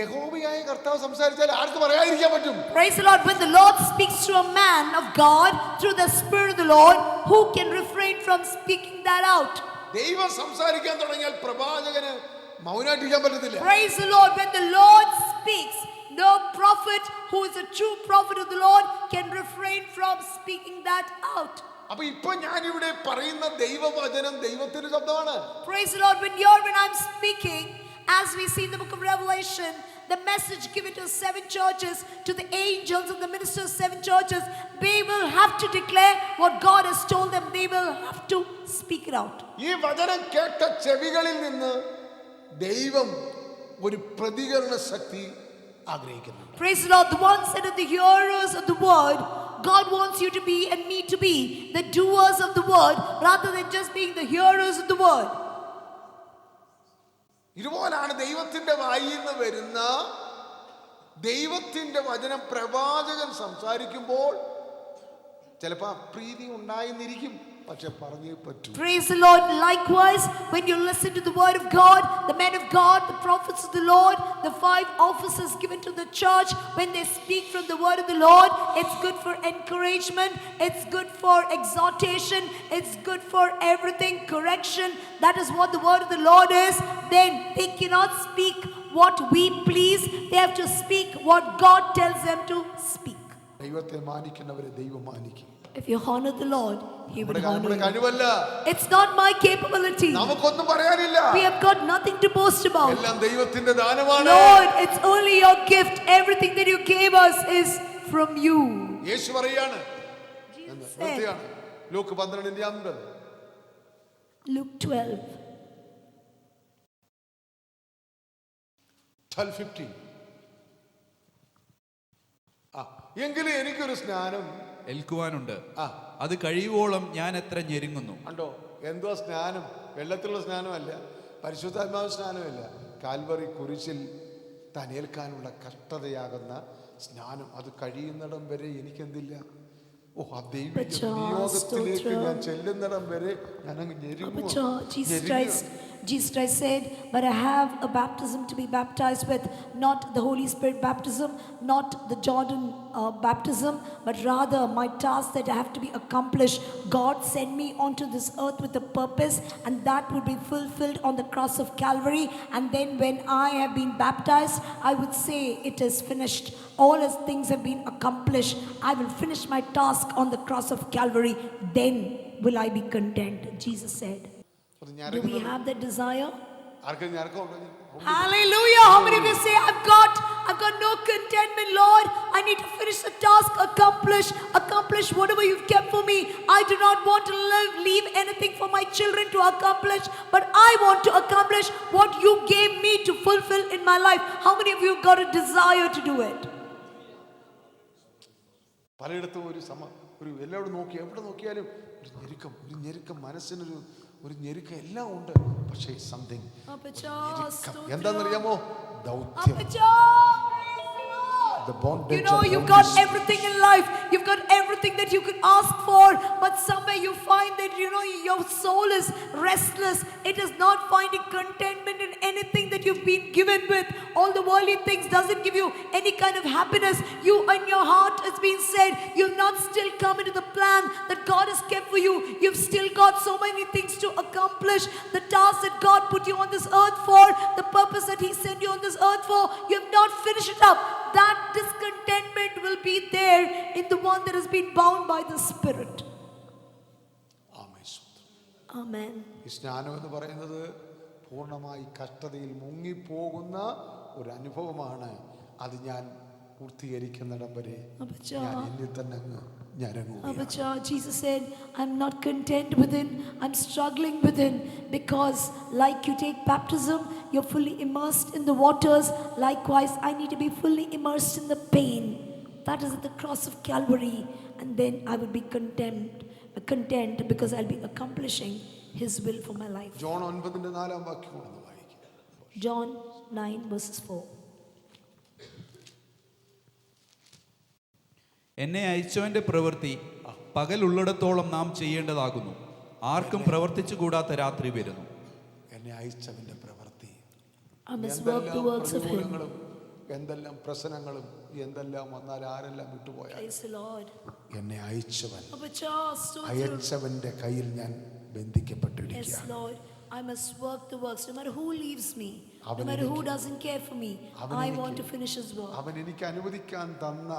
യഹോവയായ കർത്താവ് സംസാരിച്ചാൽ ആർക്ക് പറയാതിരിക്കാൻ പറ്റും? Praise the Lord. When the Lord speaks to a man of God through the Spirit of the Lord, who can refrain from speaking that out? ദൈവം സംസാരിക്കാൻ തുടങ്ങിയാൽ പ്രവാചകന് മൗനായിട്ടിരിക്കാൻ പറ്റത്തില്ല. Praise the Lord. When the Lord speaks, no prophet who is a true prophet of the Lord can refrain from speaking that out. അപ്പൊ ഇപ്പൊ ഞാനിവിടെ പറയുന്ന ദൈവവചനം ദൈവത്തിന്റെ ശബ്ദമാണ്. Praise the Lord. When I'm speaking, as we see in the book of Revelation, the message given to 7 churches, to the angels and the ministers of 7 churches, they will have to declare what God has told them. They will have to speak it out. ഈ വചനം കേട്ട ചെവികളിൽ നിന്ന് ദൈവം ഒരു പ്രതികരണ ശക്തി ആഗ്രഹിക്കുന്നു. Praise the Lord. The ones that are the hearers of the word, God wants you to be and me to be the doers of the word rather than just being the hearers of the word. ഇതുപോലാണ് ദൈവത്തിന്റെ വായിൽ നിന്ന് വരുന്ന ദൈവത്തിന്റെ വചനം പ്രവാചകൻ സംസാരിക്കുമ്പോൾ ചിലപ്പോൾ അപ്രീതി ഉണ്ടായെന്നിരിക്കും, പക്ഷെ പറഞ്ഞേ പറ്റൂ. Praise the Lord. Likewise, when you listen to the word of God, the men of God, the prophets of the Lord, the 5 offices given to the church, when they speak from the word of the Lord, it's good for encouragement, it's good for exhortation, it's good for everything, correction. That is what the word of the Lord is. Then they cannot speak what we please. They have to speak what God tells them to speak. ദൈവത്തെ മാനിക്കുന്നവരെ ദൈവം മാനിക്കും. If you honor the Lord, He will honor നമ്മുടെ you. കഴിവല്ല, It's not my capability. നമുക്കൊന്നും പറയാനില്ല. We have got nothing to boast about. എല്ലാം ദൈവത്തിന്റെ ദാനമാണ്. Lord, it's only your gift. Everything that you gave us is from you. യേശു പറയാണ്, Jesus said, വൃത്തിയാണ്. Luke 12:50. Luke 12. 12:50. എങ്കിലും എനിക്കൊരു സ്നാനം ഏൽക്കുവാനുണ്ട്. ആ. അത് കഴിയുവോളം ഞാൻ എത്ര ഞെരുങ്ങുന്നു. ഉണ്ടോ? എന്തോ സ്നാനം? വെള്ളത്തിലുള്ള സ്നാനമല്ല, പരിശുദ്ധാത്മാവ് സ്നാനമല്ല, കാൽവറി കുരിശിൽ തനേൽക്കാനുള്ള കഷ്ടതയാകുന്ന സ്നാനം. അത് കഴിയുന്നിടം വരെ എനിക്കെന്തില്ല. ഓ, ആ ദൈവിക നിയോഗത്തിലേക്ക് ഞാൻ ചെല്ലുന്നിടം വരെ ഞാൻ അങ്ങ് Jesus Christ said, but I have a baptism to be baptized with, not the Holy Spirit baptism, not the Jordan baptism, but rather my task that I have to be accomplished. God sent me onto this earth with a purpose, and that would be fulfilled on the cross of Calvary. And then when I have been baptized, I would say it is finished. All as things have been accomplished. I will finish my task on the cross of Calvary. Then will I be content, Jesus said. Do we have that desire? Hallelujah. How many of you say, I've got no contentment, Lord. I need to finish the task, accomplish whatever you've kept for me. I do not want to leave anything for my children to accomplish, but I want to accomplish what you gave me to fulfill in my life. How many of you got a desire to do it? പലയിടത്തും ഒരു എല്ലാവരും നോക്കി എവിടെ നോക്കിയാലും ഒരു ഞെരുക്കം മനസ്സിനൊരു ഞെരുക്കം എല്ലാം ഉണ്ട്. പക്ഷേ സംതിങ് എന്താണെന്നറിയാമോ? ദൗത്യം. You know, you've got everything in life. You've got everything that you could ask for, but somewhere you find that, you know, your soul is restless. It is not finding contentment in anything that you've been given with. All the worldly things doesn't give you any kind of happiness. You in your heart, it's been said, you've not still come into the plan that God has kept for you. You've still got so many things to accomplish. The task that God put you on this earth for, the purpose that He sent you on this earth for, you have not finished it up. That discontentment will be there in the one that has been bound by the Spirit. Amen. ഈ സ്നാനം എന്ന് പറയുന്നത് പൂർണ്ണമായി കഷ്ടതയിൽ മുങ്ങിപ്പോകുന്ന ഒരു അനുഭവമാണ്. അത് ഞാൻ പൂർത്തീകരിക്കുന്നിടം വരെ ഞാൻ എന്നിൽ തന്നെ അങ്ങ് ഞരങ്ങുകയാണ്. Jesus said, I'm not content within, I'm struggling within, because like you take baptism, you're fully immersed in the waters. Likewise, I need to be fully immersed in the pain. That is at the cross of Calvary, and then I will be content because I'll be accomplishing His will for my life. John 9:4 വാക്യം വായിക്കുക. John 9:4. എന്നെ അയച്ചവന്റെ പ്രവൃത്തി പകലുള്ളിടത്തോളം നാം ചെയ്യേണ്ടതാകുന്നു. ആർക്കും പ്രവർത്തിച്ചു കൂടാത്ത രാത്രി വരുന്നു. എന്നെ അയച്ചവന്റെ പ്രവൃത്തി, പ്രതികൂലങ്ങളും എന്തെല്ലാം പ്രശ്നങ്ങളും എന്തെല്ലാം വന്നാൽ ആരെല്ലാം വിട്ടുപോയാൽ എന്നെ അയച്ചവന്റെ കയ്യിൽ ഞാൻ ബന്ധിക്കപ്പെട്ടിരിക്കുകയാണ്. I must work the works. No matter who leaves me, no matter who doesn't care for me, I want to finish His work. അവൻ എനിക്ക് അനുവദിക്കാൻ തന്ന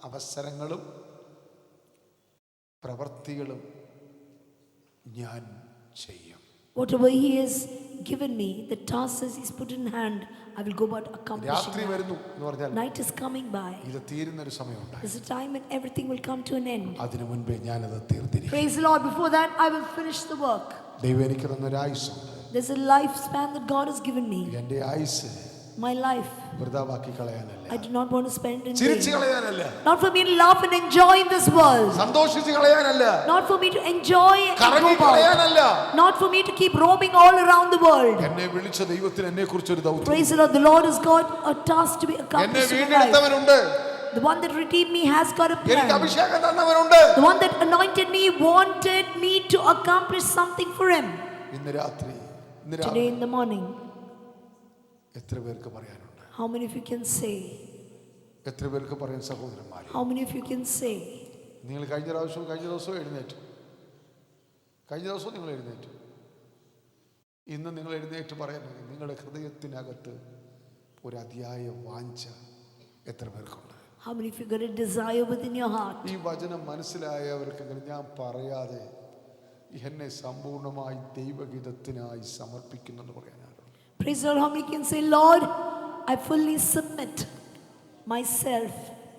അവസരങ്ങളും പ്രവൃത്തികളും ഞാൻ ചെയ്യും. Whatever He has given me, the tasks He's put in hand, I will go about accomplishing രാത്രി that. വരുന്നു എന്ന് പറഞ്ഞാൽ Night is coming by. ഇത് തീരുന്നൊരു സമയമുണ്ട്. There's a time when everything will come to an end. അതിനു മുൻപേ ഞാനത് തീർത്തിരിക്കും. Praise the Lord. Before that, I will finish the work. ദൈവം എനിക്ക് തന്നൊരു ആയുസ്സുണ്ട്. There's a lifespan that God has given me. എൻ്റെ ആയുസ് My life, വൃഥാവാക്കി കളയാനല്ല, I do not want to spend in ചിരിച്ചു vain. കളയാനല്ല, Not for me to laugh and enjoy in this world. സന്തോഷിച്ച് കളയാനല്ല, Not for me to enjoy and go കറങ്ങി about. കളയാനല്ല. Not for me to keep roaming all around the world. എന്നെ വിളിച്ച ദൈവത്തിന് എന്നെ കുറിച്ചൊരു ദൗത്യം. Praise the Lord. The Lord has got a task to be എന്നെ accomplished in my life. വീണ്ടെടുത്തവനുണ്ട്. The one that redeemed me has got a എനിക്ക് plan. അഭിഷേകം തന്നവനുണ്ട്. The one that anointed me wanted me to accomplish something for Him. ഇന്ന് രാത്രി Today in the morning, എത്ര പേർക്ക് പറയാനുണ്ട്? how many of you can say? എത്ര പേർക്ക് പറയാൻ സഹോദരന്മാരെ? How many of you can say? നിങ്ങൾ കഴിഞ്ഞ ദിവസവും എഴുന്നേറ്റു. കഴിഞ്ഞ ദിവസവും നിങ്ങൾ എഴുന്നേറ്റു. ഇന്ന് നിങ്ങൾ എഴുന്നേറ്റ് പറയാനുണ്ട്. നിങ്ങളുടെ ഹൃദയത്തിനകത്ത് ഒരു അതിയായ വാഞ്ച എത്ര പേർക്കുണ്ട്? How many of you got a desire within your heart? ഈ വചനം മനസ്സിലായവർക്കെങ്കിലും ഞാൻ പറയാതെ എന്നെ സമ്പൂർണ്ണമായി ദൈവഹിതത്തിനായി സമർപ്പിക്കുന്നു എന്ന് പറയാനാണ്. Praise the Lord. How many can say, Lord, I fully submit myself,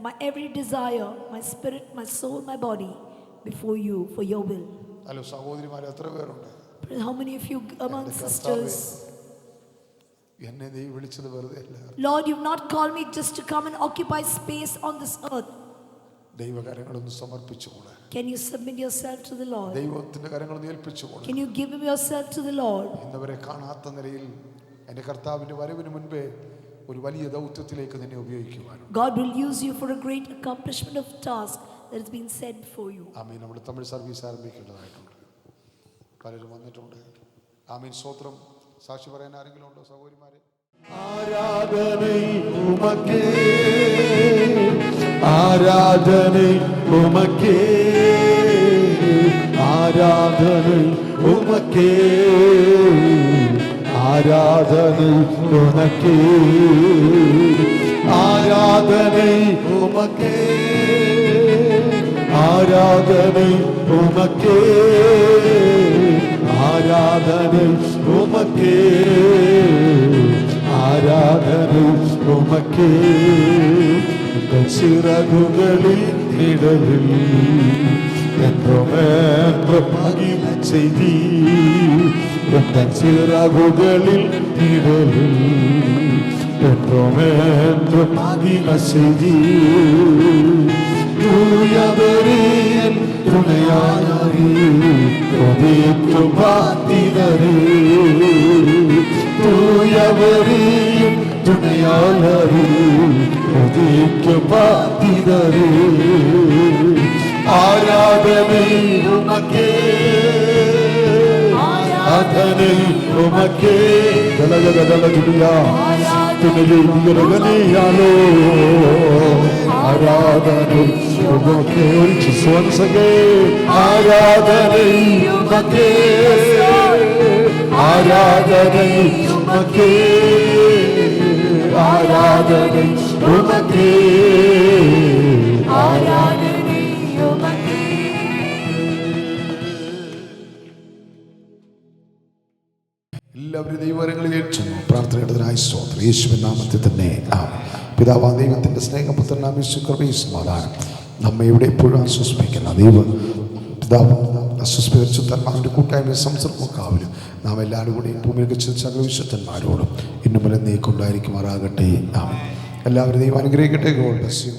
my every desire, my spirit, my soul, my body before you for your will? Hello സഹോദരിമാരെ, എത്ര പേരുണ്ട്? How many of you among എൻ്റെ sisters? എന്നെ ദൈവം വിളിച്ചത് വെറുതെ അല്ല. Lord, you've not called me just to come and occupy space on this earth. ദൈവകരങ്ങളൊന്ന് സമർപ്പിച്ചുകൂടെ? Can you submit yourself to the Lord? ദൈവത്തിന്റെ കരങ്ങളൊന്ന് ഏൽപ്പിച്ചുകൂടെ? Can you give Him yourself to the Lord? ഇന്നവരെ കാണാത്ത നിലയിൽ എൻ്റെ കർത്താവിന്റെ വരവിന് മുൻപേ ഒരു വലിയ ദൗത്യത്തിലേക്ക് നിന്നെ ഉപയോഗിക്കുവാനും God will use you for a great accomplishment of task that has been set before you. ആമീൻ. നമ്മുടെ തമിഴ് സർവീസ് ആരംഭിക്കേണ്ടതായിട്ടുണ്ട്. പലരും വന്നിട്ടുണ്ട്. ആമീൻ. സ്തോത്രം. സാക്ഷി പറയാൻ ആരെങ്കിലും ഉണ്ടോ സഹോദരിമാരെ? ആരാധനൈ ഉമക്കേ, ആരാധനൈ ഉമക്കേ, ആരാധനൈ ഉമക്കേ, ആരാധനൈ ഉമക്കേ, ആരാധനൈ ഉമക്കേ, ആരാധനൈ ഉമക്കേ, ആരാധനൈ ഉമക്കേ, ആരാധനൈ ഉമക്കേ. ചിറകുകളിൽ നിഴലിൽ என்றும் மகிமை செய்தி, என் சிறகுகளில் நிழலில் என்றும் மகிமை செய்தி. தூயவரே துணையாளரே, உதயக்கும் பாத்திரரே, தூயவரே துணையாளரே, உதயக்கும் பாத்திரரே. ஆராதனை உமக்கே, ஆராதனை உமக்கே. துணையா துணையை நிகழ்வனையாலோ ஆராதனை உமக்கே. once again, ஆராதனை உமக்கே, ஆராதனை உமக்கே, ஆராதனை உமக்கே, ஆராதனை உமக்கே. എല്ലാവരും ദൈവകരങ്ങളിൽ ഏറ്റുന്നു. പ്രാർത്ഥനയുടേതിനായി സ്തോത്രം. യേശുവിൻ നാമത്തിൽ തന്നെ ആമേൻ. പിതാവാം ദൈവത്തിൻ്റെ സ്നേഹപുത്രനാം യേശു കൃപയും സമാധാനം നമ്മെ ഇവിടെ എപ്പോഴും ആശ്വസിപ്പിക്കുന്ന ദൈവം പിതാവും അസ്വസ്പരിച്ചുദ്ധന്മാരുടെ കൂട്ടായ്മ സംസർഗവും കാവലും നാം എല്ലാവരും കൂടി ഭൂമിയിൽ സകല വിശുദ്ധന്മാരോടും ഇന്നും വരെ നീക്കൊണ്ടായിരിക്കുമാറാകട്ടെ. ആമേൻ. എല്ലാവരും ദൈവം അനുഗ്രഹിക്കട്ടെ. God bless you.